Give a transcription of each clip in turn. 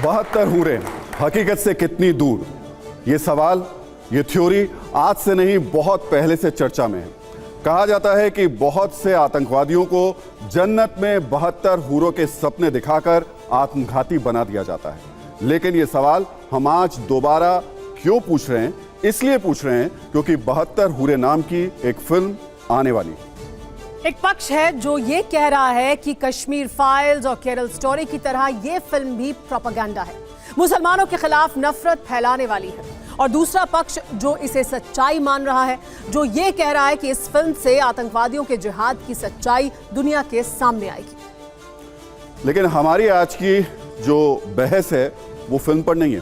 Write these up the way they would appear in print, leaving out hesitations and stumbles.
72 हूरें हकीकत से कितनी दूर, ये सवाल, ये थ्योरी आज से नहीं बहुत पहले से चर्चा में है। कहा जाता है कि बहुत से आतंकवादियों को जन्नत में 72 हूरों के सपने दिखाकर आत्मघाती बना दिया जाता है। लेकिन ये सवाल हम आज दोबारा क्यों पूछ रहे हैं? इसलिए पूछ रहे हैं क्योंकि 72 हूरें नाम की एक फिल्म आने वाली है। एक पक्ष है जो ये कह रहा है कि कश्मीर फाइल्स और केरल स्टोरी की तरह ये फिल्म भी प्रोपेगेंडा है, मुसलमानों के खिलाफ नफरत फैलाने वाली है। और दूसरा पक्ष जो इसे सच्चाई मान रहा है, जो ये कह रहा है कि इस फिल्म से आतंकवादियों के जिहाद की सच्चाई दुनिया के सामने आएगी। लेकिन हमारी आज की जो बहस है वो फिल्म पर नहीं है,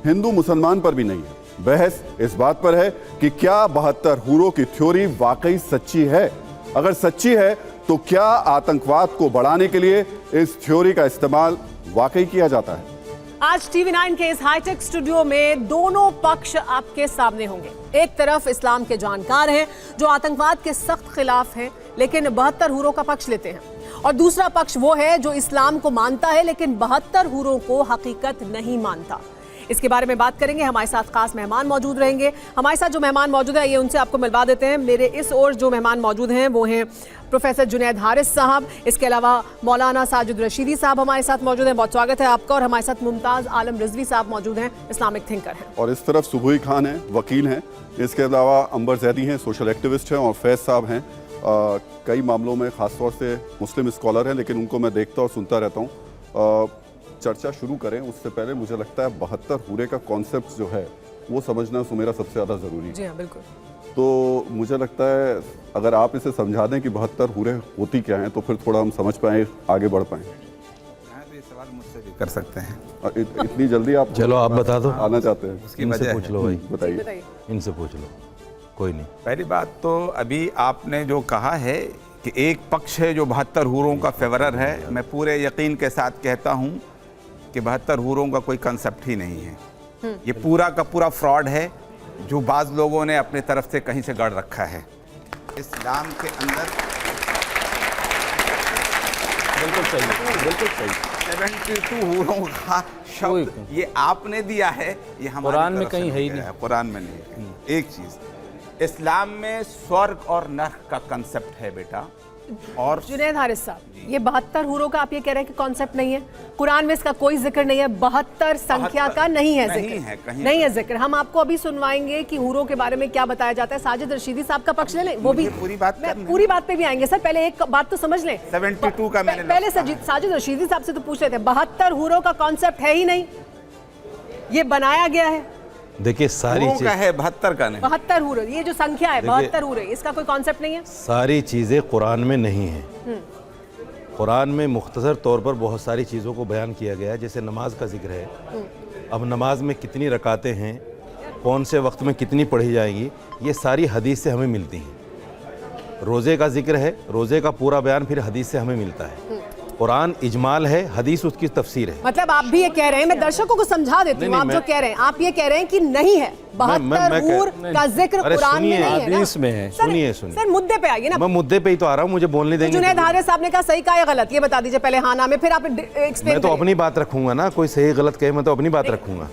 हिंदू मुसलमान पर भी नहीं है। बहस इस बात पर है कि क्या 72 हूरों की थ्योरी वाकई सच्ची है? अगर सच्ची है तो क्या आतंकवाद को बढ़ाने के लिए इस थ्योरी का इस्तेमाल वाकई किया जाता है? आज TV9 के इस हाईटेक स्टूडियो में दोनों पक्ष आपके सामने होंगे। एक तरफ इस्लाम के जानकार हैं जो आतंकवाद के सख्त खिलाफ हैं लेकिन 72 हूरों का पक्ष लेते हैं, और दूसरा पक्ष वो है जो इस्लाम को मानता है लेकिन 72 हूरों को हकीकत नहीं मानता। इसके बारे में बात करेंगे। हमारे साथ खास मेहमान मौजूद रहेंगे। हमारे साथ जो मेहमान मौजूद है ये उनसे आपको मिलवा देते हैं। मेरे इस ओर जो मेहमान मौजूद हैं वो हैं प्रोफेसर जुनैद हारिस साहब, इसके अलावा मौलाना साजिद रशीदी साहब हमारे साथ मौजूद हैं। बहुत स्वागत है आपका। और हमारे साथ मुमताज आलम रिजवी साहब मौजूद हैं, इस्लामिक थिंकर हैं। और इस तरफ सुबुई खान हैं, वकील हैं। इसके अलावा अंबर जैदी हैं, सोशल एक्टिविस्ट हैं। और फैज साहब हैं, कई मामलों में खासतौर से मुस्लिम स्कॉलर हैं, लेकिन उनको मैं देखता और सुनता रहता हूँ। चर्चा शुरू करें उससे पहले मुझे लगता है 72 हूरे का कॉन्सेप्ट जो है वो समझना सुमेरा सबसे ज़्यादा ज़रूरी है। जी हाँ, बिल्कुल। तो मुझे लगता है अगर आप इसे समझा दें कि 72 हूरें होती क्या हैं तो फिर थोड़ा हम समझ पाएँ, आगे बढ़ पाएँ। ये सवाल मुझसे भी कर सकते हैं। इतनी जल्दी आप चलो आप बता दो, आना चाहते हैं? उसकी इनसे वजह पूछ लो भाई, बताइए। इनसे पूछ लो, कोई नहीं। पहली बात तो अभी आपने जो कहा है कि एक पक्ष है जो 72 हूरों का फेवरर है, मैं पूरे यकीन के साथ कहता हूँ कि 72 हूरों का कोई कंसेप्ट ही नहीं है। ये पूरा का पूरा फ्रॉड है जो बाज़ लोगों ने अपने तरफ से कहीं से गढ़ रखा है। इस्लाम के अंदर बिल्कुल सही, बिल्कुल सही। 72 हूरों का शब्द ये आपने दिया है, ये हमारी कुरान में तरफ से कहीं है ही नहीं, नहीं। कुरान में नहीं है। एक चीज़, इस्लाम में स्वर्ग और नरक का कंसेप्ट है बेटा। और जुनैद हारिस साहब, ये 72 हूरों का आप ये कह रहे हैं कि कॉन्सेप्ट नहीं है, कुरान में इसका कोई जिक्र नहीं है, 72 संख्या का नहीं है जिक्र, नहीं है जिक्र। हम आपको अभी सुनवाएंगे कि हूरों के बारे में क्या बताया जाता है। साजिद रशीदी साहब का पक्ष ले लें, वो भी पूरी बात पूरी बात पे भी आएंगे। सर पहले एक बात तो समझ लें, 72 का मैंने पहले साजिद रशीदी साहब से तो पूछ रहे थे, 72 हूरों का कॉन्सेप्ट है ही नहीं, ये बनाया गया है। देखिए सारी का है, 72 का नहीं। 72 हूरे, ये जो संख्या है 72 हूरे, इसका कोई कॉन्सेप्ट नहीं है। सारी चीज़ें कुरान में नहीं हैं। कुरान में मुख्तसर तौर पर बहुत सारी चीज़ों को बयान किया गया है, जैसे नमाज का जिक्र है। अब नमाज में कितनी रकातें हैं, कौन से वक्त में कितनी पढ़ी जाएंगी, ये सारी हदीस से हमें मिलती हैं। रोज़े का जिक्र है, रोज़े का पूरा बयान फिर हदीस से हमें मिलता है। कुरान इजमाल है, हदीस उसकी तफसीर है। मतलब आप भी ये कह रहे हैं, मैं दर्शकों को समझा देती हूँ, आप जो कह रहे हैं, आप ये कह रहे हैं कि नहीं है, 72 हूर का जिक्र कुरान में नहीं है, हदीस में है। सुनिए सर मुद्दे पे आइए ना। मैं मुद्दे पे ही तो आ रहा हूँ, मुझे बोलने देंगे। जुनैद हारिस साहब ने कहा सही कहा या गलत, ये बता दीजिए पहले, हाँ नाम है, फिर आप एक्सप्लेन। मैं तो अपनी बात रखूंगा ना, कोई सही गलत कहे, मैं तो अपनी बात रखूंगा।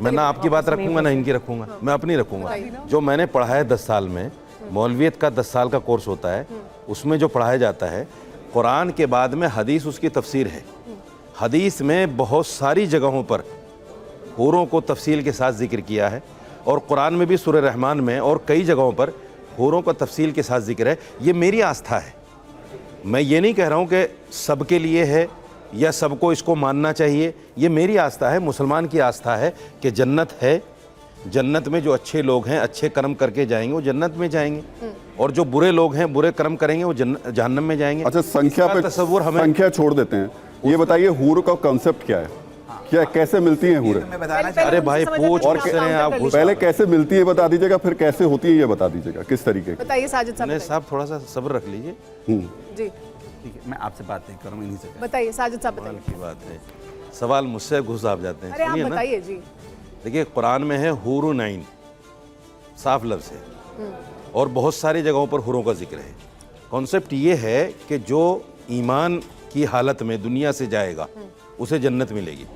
मैं ना आपकी बात रखूंगा ना इनकी रखूंगा, मैं अपनी रखूंगा। जो मैंने पढ़ा है 10 साल में, मौलवियत का 10 साल का कोर्स होता है, उसमें जो पढ़ाया जाता है, कुरान के बाद में हदीस उसकी तफसीर है। हदीस में बहुत सारी जगहों पर हूरों को तफसील के साथ जिक्र किया है, और कुरान में भी सूरह रहमान में और कई जगहों पर हूरों का तफसील के साथ जिक्र है। ये मेरी आस्था है, मैं ये नहीं कह रहा हूँ कि सबके लिए है या सबको इसको मानना चाहिए। ये मेरी आस्था है, मुसलमान की आस्था है कि जन्नत है, जन्नत में जो अच्छे लोग हैं, अच्छे कर्म करके जाएंगे वो जन्नत में जाएंगे, और जो बुरे लोग हैं, बुरे कर्म करेंगे वो जहन्नम में जाएंगे। अच्छा, संख्या पे तसव्वुर हमें, संख्या छोड़ देते हैं, ये बताइए हूर का कॉन्सेप्ट क्या है, क्या कैसे मिलती हैं हूरें? अरे भाई पूछ और आप पहले कैसे मिलती है बता दीजिएगा, फिर कैसे होती है ये बता दीजिएगा, किस तरीके की? बताइए साजिद साहब। साहब थोड़ा सा सब्र रख लीजिए। जी ठीक है, मैं आपसे बात नहीं करूँगा, इन्हीं से बताइए साजिद साहब, सवाल बताइए। की बात है, सवाल मुझसे घुस आप जाते हैं। अरे आप सुनिए ना, बताइए जी। देखिए कुरान में है हूरुन नाइन, साफ लफ्ज़ है, और बहुत सारी जगहों पर हुरों का जिक्र है। कॉन्सेप्ट ये है कि जो ईमान की हालत में दुनिया से जाएगा उसे जन्नत मिलेगी,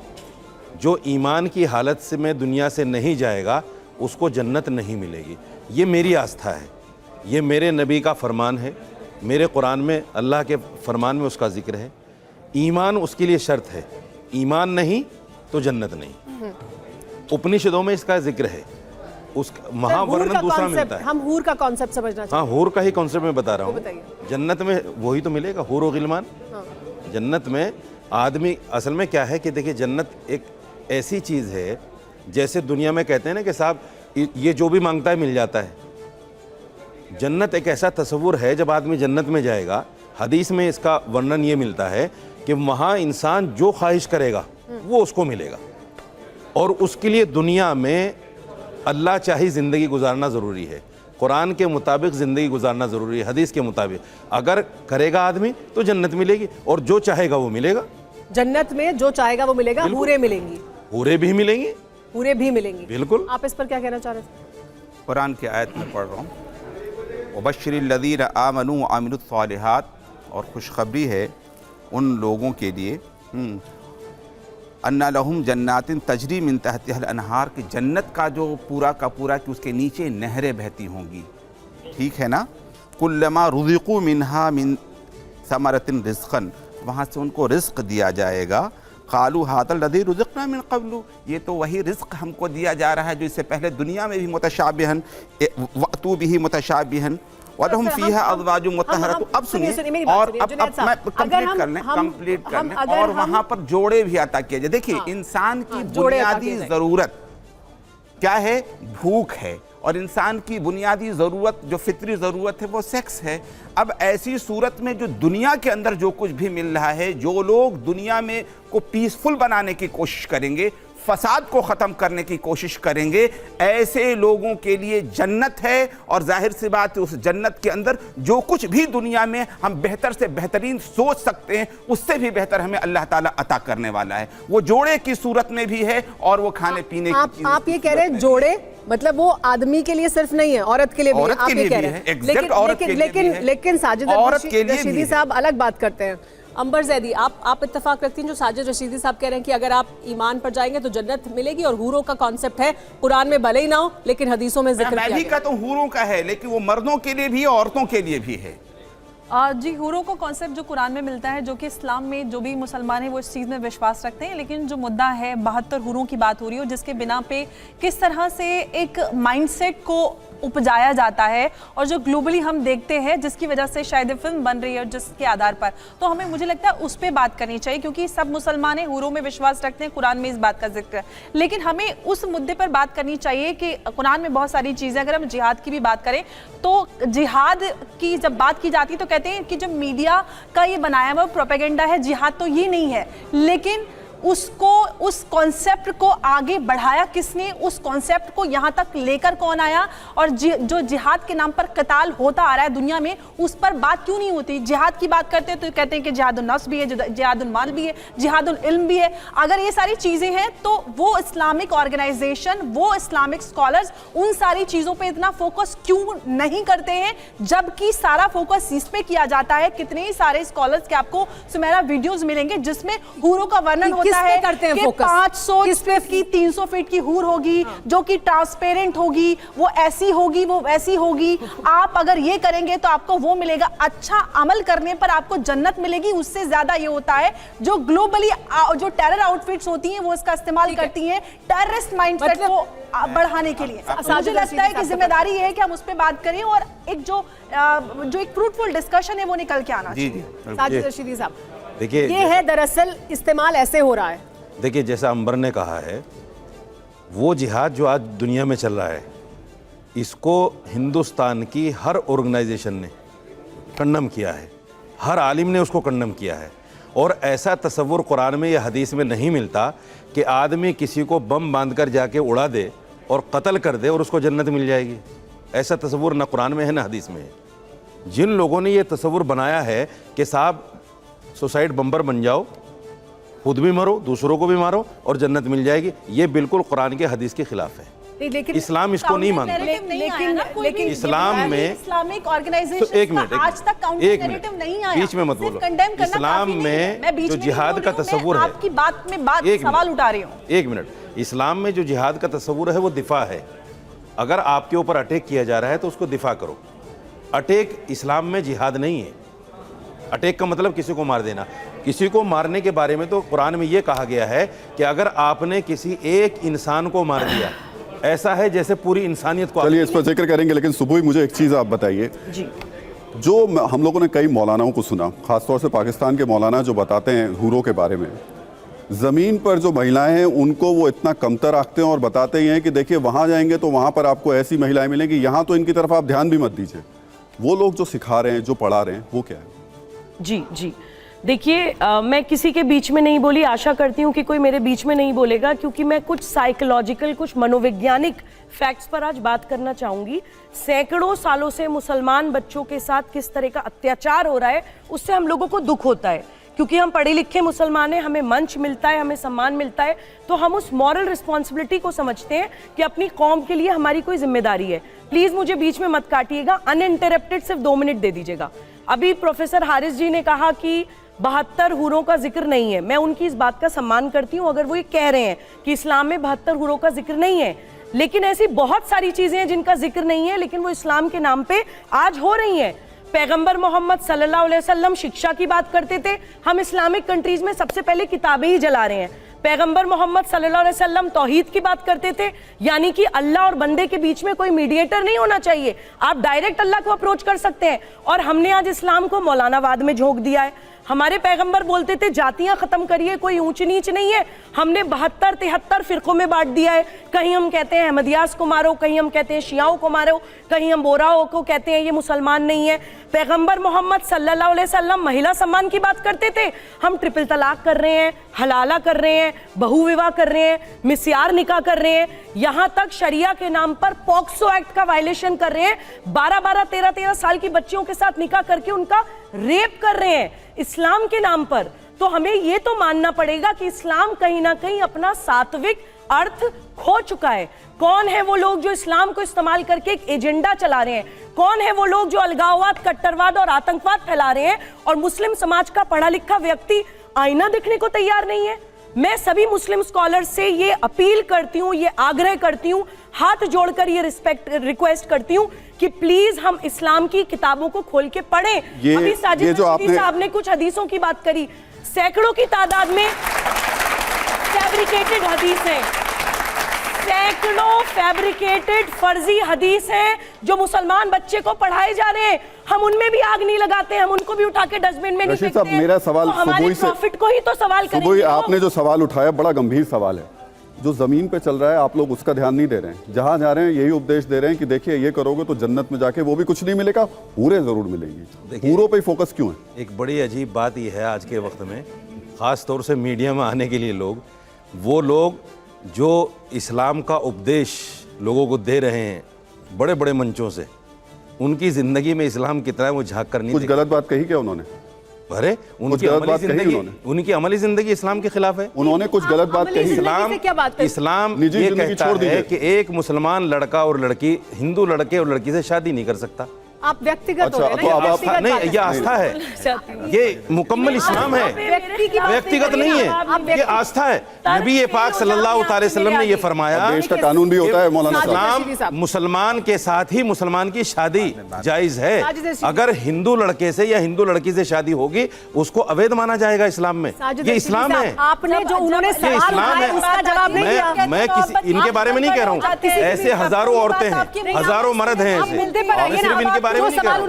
जो ईमान की हालत से में दुनिया से नहीं जाएगा उसको जन्नत नहीं मिलेगी। ये मेरी आस्था है, ये मेरे नबी का फरमान है, मेरे कुरान में अल्लाह के फरमान में उसका जिक्र है। ईमान उसके लिए शर्त है, ईमान नहीं तो जन्नत नहीं। उपनिषदों में इसका जिक्र है, उस महावर्णन दूसरा मिलता है। हम हूर का कॉन्सेप्ट समझना चाहते हाँ, हूर का ही कॉन्सेप्ट मैं बता रहा हूँ। बताइए। जन्नत में वही तो मिलेगा, हूर और गिलमान। जन्नत में आदमी असल में क्या है कि देखिए, जन्नत एक ऐसी चीज़ है जैसे दुनिया में कहते हैं ना कि साहब ये जो भी मांगता है मिल जाता है। जन्नत एक ऐसा तस्वुर है, जब आदमी जन्नत में जाएगा, हदीस में इसका वर्णन ये मिलता है कि वहाँ इंसान जो ख्वाहिश करेगा वो उसको मिलेगा, और उसके लिए दुनिया में अल्लाह चाही ज़िंदगी गुजारना ज़रूरी है, कुरान के मुताबिक ज़िंदगी गुजारना ज़रूरी है, हदीस के मुताबिक। अगर करेगा आदमी तो जन्नत मिलेगी, और जो चाहेगा वो मिलेगा। जन्नत में जो चाहेगा वो मिलेगा, हूरें मिलेंगी, हूरें भी मिलेंगी, हूरें भी मिलेंगी। बिल्कुल। आप इस पर क्या कहना चाह रहे थे? कुरान की आयत में पढ़ रहा हूँ, वबश्शिरिल्लज़ीना आमनू व अमिलुस्सालिहात, और खुशखबरी है उन लोगों के लिए अन्ना लहुम जन्नातिन तजरी मिन तहतिहल अनहार, की जन्नत का जो पूरा का पूरा कि उसके नीचे नहरें बहती होंगी, ठीक है ना। कुल्लमा रुज़िक़ू मिन्हा मिन समरतिन रिज़्क़न, वहाँ से उनको रिज़्क़ दिया जाएगा। क़ालू हाज़ल लज़ी रुज़िक़ना मिन क़ब्लु, ये तो वही रिज़्क़ हमको दिया जा रहा है जो इससे पहले दुनिया में भी मुतशाबिहन वअतू बिही मुतशाबिहन वलहुम फ़ीहा अज़वाजुम मुत्तहरतुन। अब सुनिए, और अब मैं कंप्लीट कर लें, और वहाँ पर जोड़े भी अता किए जाए। देखिए, इंसान की बुनियादी ज़रूरत क्या है? भूख है, और इंसान की बुनियादी ज़रूरत जो फितरी ज़रूरत है वो सेक्स है। अब ऐसी सूरत में जो दुनिया के अंदर जो कुछ भी मिल रहा है, जो लोग दुनिया में को पीसफुल बनाने की कोशिश करेंगे, फसाद को ख़त्म करने की कोशिश करेंगे, ऐसे लोगों के लिए जन्नत है। और जाहिर सी बात है, उस जन्नत के अंदर जो कुछ भी दुनिया में हम बेहतर से बेहतरीन सोच सकते हैं, उससे भी बेहतर हमें अल्लाह ताला अता करने वाला है। वो जोड़े की सूरत में भी है, और वो खाने पीने की चीज़। आप ये कह रहे हैं जोड़े मतलब वो आदमी के लिए सिर्फ नहीं है, औरत के लिए भी है। आप ये कह रहे हैं। लेकिन साजिद रशीदी साहब अलग बात करते हैं। अंबर जैदी, आप इत्तेफाक रखती हैं जो साजिद रशीदी साहब कह रहे हैं कि अगर आप ईमान पर जाएंगे तो जन्नत मिलेगी, और हूरों का कॉन्सेप्ट है कुरान में भले ही ना हो लेकिन हदीसों में जिक्र मैं भी कहता हूं हूरों का है, लेकिन वो मर्दों के लिए भी है, औरतों के लिए भी है। जी, हूरों का कॉन्सेप्ट जो कुरान में मिलता है, जो कि इस्लाम में जो भी मुसलमान हैं वो इस चीज़ में विश्वास रखते हैं, लेकिन जो मुद्दा है 72 हूरों की बात हो रही हो, जिसके बिना पे किस तरह से एक माइंडसेट को उपजाया जाता है, और जो ग्लोबली हम देखते हैं जिसकी वजह से शायद ये फिल्म बन रही है, और जिसके आधार पर तो हमें मुझे लगता है उस पर बात करनी चाहिए, क्योंकि सब मुसलमान हूरों में विश्वास रखते हैं, कुरान में इस बात का जिक्र है। लेकिन हमें उस मुद्दे पर बात करनी चाहिए कि कुरान में बहुत सारी चीज़ें, अगर हम जिहाद की भी बात करें तो जिहाद की जब बात की जाती है तो कहते हैं कि जो मीडिया का ये बनाया हुआ प्रोपेगेंडा है, जिहाद तो ये नहीं है, लेकिन उसको, उस कॉन्सेप्ट को आगे बढ़ाया किसने, उस कॉन्सेप्ट को यहाँ तक लेकर कौन आया, और जो जिहाद के नाम पर कताल होता आ रहा है दुनिया में, उस पर बात क्यों नहीं होती। जिहाद की बात करते हैं तो कहते हैं कि जिहादुन नफ्स भी है, जिहादुन माल भी है, जिहादुन इल्म भी है। अगर ये सारी चीज़ें हैं तो वो इस्लामिक ऑर्गेनाइजेशन, वो इस्लामिक स्कॉलर्स उन सारी चीज़ों पर इतना फोकस क्यों नहीं करते हैं, जबकि सारा फोकस इस पर किया जाता है। कितने ही सारे स्कॉलर्स के आपको सुमेरा वीडियोज़ मिलेंगे जिसमें हूरों का वर्णन होता है करते हैं कि फोकस 500 फीट की 300 फीट की हूर होगी, जो कि ट्रांसपेरेंट होगी, वो ऐसी होगी, वो वैसी होगी। आप अगर ये करेंगे तो आपको वो मिलेगा। अच्छा अमल करने पर आपको जन्नत मिलेगी। उससे ज्यादा ये होता है जो ग्लोबली जो टेरर आउटफिट्स होती हैं वो इसका इस्तेमाल करती हैं टेररिस्ट माइंडसेट को बढ़ाने के लिए। मुझे लगता है कि जिम्मेदारी है कि हम उस पर बात करें, और एक जो एक फ्रूटफुल डिस्कशन है वो निकल के आना चाहिए। साजिद रशीदी साहब, देखिए, ये है दरअसल इस्तेमाल ऐसे हो रहा है। देखिए, जैसा अंबर ने कहा है, वो जिहाद जो आज दुनिया में चल रहा है, इसको हिंदुस्तान की हर ऑर्गेनाइजेशन ने कंडम किया है, हर आलिम ने उसको कंडम किया है। और ऐसा तसव्वुर कुरान में या हदीस में नहीं मिलता कि आदमी किसी को बम बांधकर जाके उड़ा दे और कत्ल कर दे और उसको जन्नत मिल जाएगी। ऐसा तसव्वुर ना कुरान में है ना हदीस में है। जिन लोगों ने ये तसव्वुर बनाया है कि साहब सुसाइड बम्बर बन जाओ, खुद भी मरो, दूसरों को भी मारो और जन्नत मिल जाएगी, ये बिल्कुल कुरान के हदीस के खिलाफ है। लेकिन इस्लाम इसको नहीं मानता। लेकिन इस्लाम में इस्लामिक ऑर्गेनाइजेशन तो एक मिनट, आज तक काउंटर एक मिनट, नैरेटिव नहीं आया, बीच में मत सिर्फ बोलो। condemn करना इस्लाम काफी नहीं में है। मैं बीच जो में नहीं जिहाद बोल का रही हूं, तस्वुर मैं है, आपकी बात में एक सवाल मिनट, उठा रही हूँ। एक मिनट, इस्लाम में जो जिहाद का तस्वुर है वो दिफा है। अगर आपके ऊपर अटैक किया जा रहा है तो उसको दिफा करो। अटैक इस्लाम में जिहाद नहीं है। अटैक का मतलब किसी को मार देना। किसी को मारने के बारे में तो कुरान में ये कहा गया है कि अगर आपने किसी एक इंसान को मार दिया, ऐसा है जैसे पूरी इंसानियत को। चलिए इस पर जिक्र करेंगे, लेकिन सुबह मुझे एक चीज़ आप बताइए जी। जो हम लोगों ने कई मौलानाओं को सुना, खासतौर से पाकिस्तान के मौलाना जो बताते हैं हूरों के बारे में, ज़मीन पर जो महिलाएं हैं उनको वो इतना कमतर आंकते हैं और बताते ही हैं कि देखिए वहाँ जाएंगे तो वहाँ पर आपको ऐसी महिलाएं मिलेंगी, यहाँ तो इनकी तरफ आप ध्यान भी मत दीजिए। वो लोग जो सिखा रहे हैं, जो पढ़ा रहे हैं, वो क्या है? जी जी, देखिए मैं किसी के बीच में नहीं बोली, आशा करती हूँ कि कोई मेरे बीच में नहीं बोलेगा, क्योंकि मैं कुछ साइकोलॉजिकल, कुछ मनोवैज्ञानिक फैक्ट्स पर आज बात करना चाहूँगी। सैकड़ों सालों से मुसलमान बच्चों के साथ किस तरह का अत्याचार हो रहा है, उससे हम लोगों को दुख होता है, क्योंकि हम पढ़े लिखे मुसलमान हैं, हमें मंच मिलता है, हमें सम्मान मिलता है, तो हम उस मॉरल रिस्पॉन्सिबिलिटी को समझते हैं कि अपनी कौम के लिए हमारी कोई जिम्मेदारी है। प्लीज़ मुझे बीच में मत काटिएगा, अनइंटरप्टेड सिर्फ 2 मिनट दे दीजिएगा। अभी प्रोफेसर हारिस जी ने कहा कि 72 हूरों का जिक्र नहीं है। मैं उनकी इस बात का सम्मान करती हूँ अगर वो ये कह रहे हैं कि इस्लाम में 72 हूरों का जिक्र नहीं है, लेकिन ऐसी बहुत सारी चीज़ें हैं जिनका जिक्र नहीं है, लेकिन वो इस्लाम के नाम पे आज हो रही हैं। पैगंबर मोहम्मद सल्लल्लाहु अलैहि वसल्लम शिक्षा की बात करते थे, हम इस्लामिक कंट्रीज में सबसे पहले किताबें ही जला रहे हैं। पैगंबर मोहम्मद सल्लल्लाहु अलैहि वसल्लम तौहीद की बात करते थे, यानी कि अल्लाह और बंदे के बीच में कोई मीडिएटर नहीं होना चाहिए, आप डायरेक्ट अल्लाह को अप्रोच कर सकते हैं। और हमने आज इस्लाम को मौलानावाद में झोंक दिया है। हमारे पैगंबर बोलते थे जातियां खत्म करिए, कोई ऊंच नीच नहीं है, हमने 72-73 फिरकों में बांट दिया है। कहीं हम कहते हैं अहमदियास को मारो, कहीं हम कहते हैं शियाओं को मारो, कहीं हम बोराओं को कहते हैं ये मुसलमान नहीं है। पैगंबर मोहम्मद सल्लल्लाहु अलैहि वसल्लम महिला सम्मान की बात करते थे, हम ट्रिपल तलाक कर रहे हैं, हलाला कर रहे हैं, बहु विवाह कर रहे हैं, मिस्यार निकाह कर रहे हैं, यहाँ तक शरिया के नाम पर पॉक्सो एक्ट का वायलेशन कर रहे हैं। 12-12, 13-13 साल की बच्चियों के साथ निकाह करके उनका रेप कर रहे हैं इस्लाम के नाम पर। तो हमें ये तो मानना पड़ेगा कि इस्लाम कहीं ना कहीं अपना सात्विक अर्थ खो चुका है। कौन है वो लोग जो इस्लाम को इस्तेमाल करके एक एजेंडा चला रहे हैं? कौन है वो लोग जो अलगाववाद, कट्टरवाद और आतंकवाद फैला रहे हैं? और मुस्लिम समाज का पढ़ा लिखा व्यक्ति आईना दिखने को तैयार नहीं है। मैं सभी मुस्लिम स्कॉलर से ये अपील करती हूँ, ये आग्रह करती हूँ, हाथ जोड़कर ये रिक्वेस्ट करती हूँ कि प्लीज हम इस्लाम की किताबों को खोल के पढ़ें। अभी साजिद साहब ने कुछ हदीसों की बात करी, सैकड़ों की तादाद में फैब्रिकेटेड हदीस हैं, सैकड़ों फैब्रिकेटेड फर्जी हदीस हैं जो मुसलमान बच्चे को पढ़ाए जा रहे हैं। हम उनमें भी आग नहीं लगाते, हम उनको भी उठा के डस्टबिन में नहीं फेंकते हैं। मेरा सवाल तो हमारे प्रॉफिट को ही तो सवाल करेंगे। आपने जो सवाल उठाया बड़ा गंभीर सवाल है। जो जमीन पे चल रहा है आप लोग उसका ध्यान नहीं दे रहे हैं। जहां जा रहे हैं यही उपदेश दे रहे हैं कि देखिए ये करोगे तो जन्नत में जाके वो भी कुछ नहीं मिलेगा, पूरे जरूर मिलेंगी। पूरों पे फोकस क्यों है? एक बड़ी अजीब बात यह है आज के वक्त में, खास तौर से मीडिया में आने के लिए वो लोग जो इस्लाम का उपदेश लोगों को दे रहे हैं बड़े बड़े मंचों से, उनकी जिंदगी में इस्लाम कितना है वो झांक कर नहीं। कुछ गलत बात कही क्या उन्होंने? अरे उनकी अमली जिंदगी इस्लाम के खिलाफ है। उन्होंने कुछ गलत बात कही? इस्लाम ये कहता है कि एक मुसलमान लड़का और लड़की, हिंदू लड़के और लड़की से शादी नहीं कर सकता। आप व्यक्तिगत नहीं, ये आस्था है, ये मुकम्मल इस्लाम है, व्यक्तिगत नहीं है, ये आस्था है। नबी पाक सल्लल्लाहु अलैहि वसल्लम ने ये फरमाया, देश का कानून भी होता है मौलाना इस्लाम मुसलमान के साथ ही मुसलमान की शादी जायज है। अगर हिंदू लड़के से या हिंदू लड़की से शादी होगी उसको अवैध माना जाएगा इस्लाम में। ये इस्लाम है, आपने जो उन्होंने सवाल उठाया उसका जवाब नहीं दिया। मैं किसी इनके बारे में नहीं कह रहा हूँ, ऐसे हजारों औरतें हैं, हजारों मर्द हैं ऐसे, सिर्फ इनके बारे में नहीं कह रहा हूँ।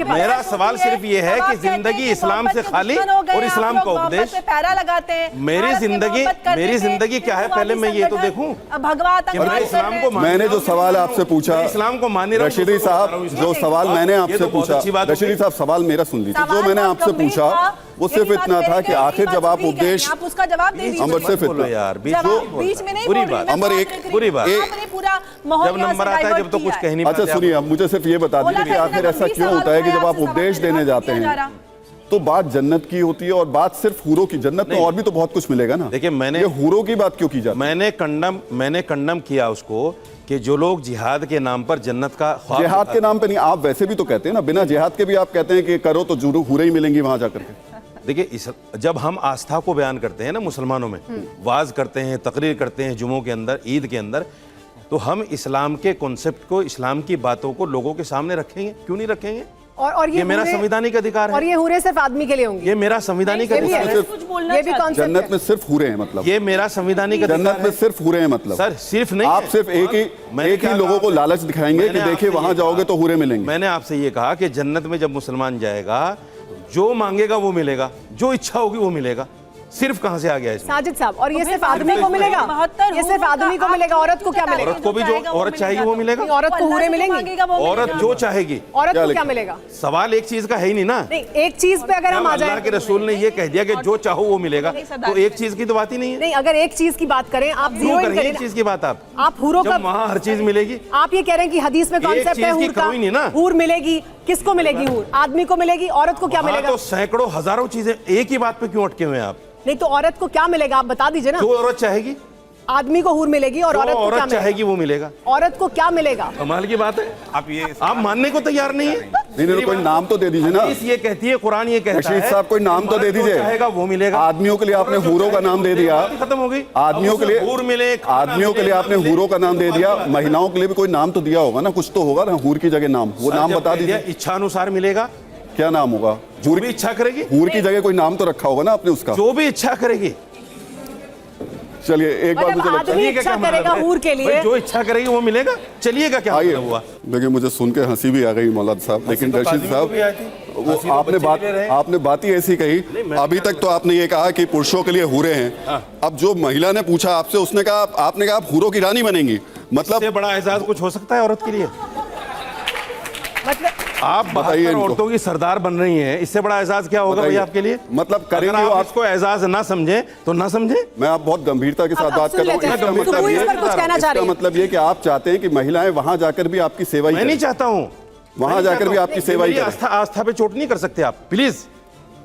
मेरा सवाल सिर्फ ये है कि जिंदगी इस्लाम से खाली और इस्लाम का उपदेश पैरा लगाते हैं। मेरी जिंदगी क्या है पहले मैं ये तो देखूं। भगवान इस्लाम को मैंने जो सवाल आपसे पूछा, इस्लाम को मान रहा हूं। रशीदी साहब जो सवाल मैंने आपसे पूछा, रशीदी साहब सवाल मेरा सुन लीजिए। जो मैंने आपसे पूछा वो सिर्फ इतना था कि आखिर जब आप उपदेश, आप उसका जवाब दे दीजिए। अंबर सिर्फ इतना यार, बीच में नहीं बुरी बात, अंबर एक बुरी बात, जब नंबर आता है जब तो कुछ कह नहीं पाते। अच्छा सुनिए, अब मुझे सिर्फ ये बता दीजिए कि आखिर ऐसा क्यों होता है कि जब आप उपदेश देने जाते हैं तो बात जन्नत की होती है और बात सिर्फ हूरों की। जन्नत में और भी तो बहुत कुछ मिलेगा ना। देखिए, ये हूरों की बात क्यों की जाती है? मैंने कंडम किया उसको कि जो लोग जिहाद के नाम पर जन्नत का ख्वाब जिहाद के नाम पे नहीं, आप वैसे भी तो कहते हैं ना, बिना जिहाद के भी आप कहते हैं कि करो तो जरूर हूरें ही मिलेंगी वहां जाकर के। देखिए, जब हम आस्था को बयान करते हैं ना मुसलमानों में, वाज करते हैं, तकरीर करते हैं जुमों के अंदर, ईद के अंदर, तो हम इस्लाम के कॉन्सेप्ट को, इस्लाम की बातों को लोगों के सामने रखेंगे। क्यों नहीं रखेंगे? और ये मेरा संवैधानिक अधिकार है। और ये हूरें सिर्फ आदमी के लिए होंगी। ये मेरा संवैधानिक अधिकार है। कुछ बोलना ये भी चाहती हूं। जन्नत में सिर्फ हूरें हैं मतलब? ये मेरा संवैधानिक अधिकार जन्नत में है। सिर्फ हूरें हैं मतलब? सर सिर्फ नहीं आप है। सिर्फ एक ही लोगों को लालच दिखाएंगे कि देखिए वहां जाओगे तो हूरें मिलेंगे। मैंने आपसे ये कहा कि जन्नत में जब मुसलमान जाएगा, जो मांगेगा वो मिलेगा, जो इच्छा होगी वो मिलेगा। सिर्फ कहां से आ गया इसमें? साजिद साहब, और ये सिर्फ आदमी को मिलेगा? ये सिर्फ आदमी को मिलेगा, औरत को क्या मिलेगा? औरत को भी जो औरत चाहेगी वो मिलेगा। औरत को हूरें मिलेंगी? औरत जो चाहेगी। औरत को क्या मिलेगा? सवाल एक चीज का है ही नहीं ना। नहीं, एक चीज पे अगर हम आ अल्लाह जाए, के रसूल ने ये कह दिया कि जो चाहो वो मिलेगा, तो एक चीज की तो बात ही नहीं है। नहीं, अगर एक चीज की बात करें, आप क्यों जीरो करेंगे एक चीज की बात? आप हूरों का, जब वहां हर चीज मिलेगी। आप ये कह रहे हैं कि हदीस में कॉन्सेप्ट है चीज की हूर का, कमी नहीं ना। हूर मिलेगी। किसको मिलेगी हूर? आदमी को मिलेगी, औरत को क्या वहां मिलेगा? तो सैकड़ों हजारों चीजें, एक ही बात पे क्यों अटके हुए हैं आप? नहीं तो औरत को क्या मिलेगा, आप बता दीजिए ना। जो औरत चाहेगी, आदमी को हूर मिलेगी और जो औरत को क्या औरत मिलेगा? चाहेगी वो मिलेगा। औरत को क्या मिलेगा? कमाल की बात है। आप मानने को तैयार नहीं है। नहीं, कोई नाम तो दे दीजिए ना। हदीस ये कहती है, कुरान ये कहता है। रशीद साहब कोई नाम तो दे दीजिए। चाहेगा वो मिलेगा। आदमियों के लिए आपने हूरों का नाम दे दिया, खत्म हो गई। आदमियों के लिए हूर मिले, आदमियों के लिए आपने हूरों का नाम दे दिया, महिलाओं के लिए भी कोई नाम तो दिया होगा ना, कुछ तो होगा ना हूर की जगह नाम। वो नाम बता दीजिए। इच्छा अनुसार मिलेगा। क्या नाम होगा? जो भी इच्छा करेगी। हूर की जगह कोई नाम तो रखा होगा ना आपने उसका। जो भी इच्छा करेगी। चलिए एक बार मुझे लगता आदमी इच्छा करेगा हूर के लिए, जो इच्छा करेगी वो मिलेगा। चलिएगा क्या हुआ? देखिए मुझे सुन के हंसी भी आ गई मौलाना साहब, लेकिन रशीद साहब वो आपने बात ही ऐसी कही। अभी तक तो आपने ये कहा कि पुरुषों के लिए हूरें हैं। अब जो महिला ने पूछा आपसे, उसने कहा, आपने कहा आप हूरों की रानी बनेंगी, मतलब इससे बड़ा एहसास कुछ हो सकता है औरत के लिए? मतलब आप 72 औरतों की सरदार बन रही हैं, इससे बड़ा एहसास क्या होगा भाई आपके लिए? मतलब करेंगे अगर वो आप इसको एहसास ना समझे तो ना समझे। मैं आप बहुत गंभीरता के साथ बात कर रहा हूँ। इसका मतलब ये कि आप चाहते हैं कि महिलाएं वहां जाकर भी आपकी सेवा ही मैं नहीं चाहता हूँ। वहां जाकर भी आपकी सेवा ही करें। आस्था पे चोट नहीं कर सकते आप, प्लीज।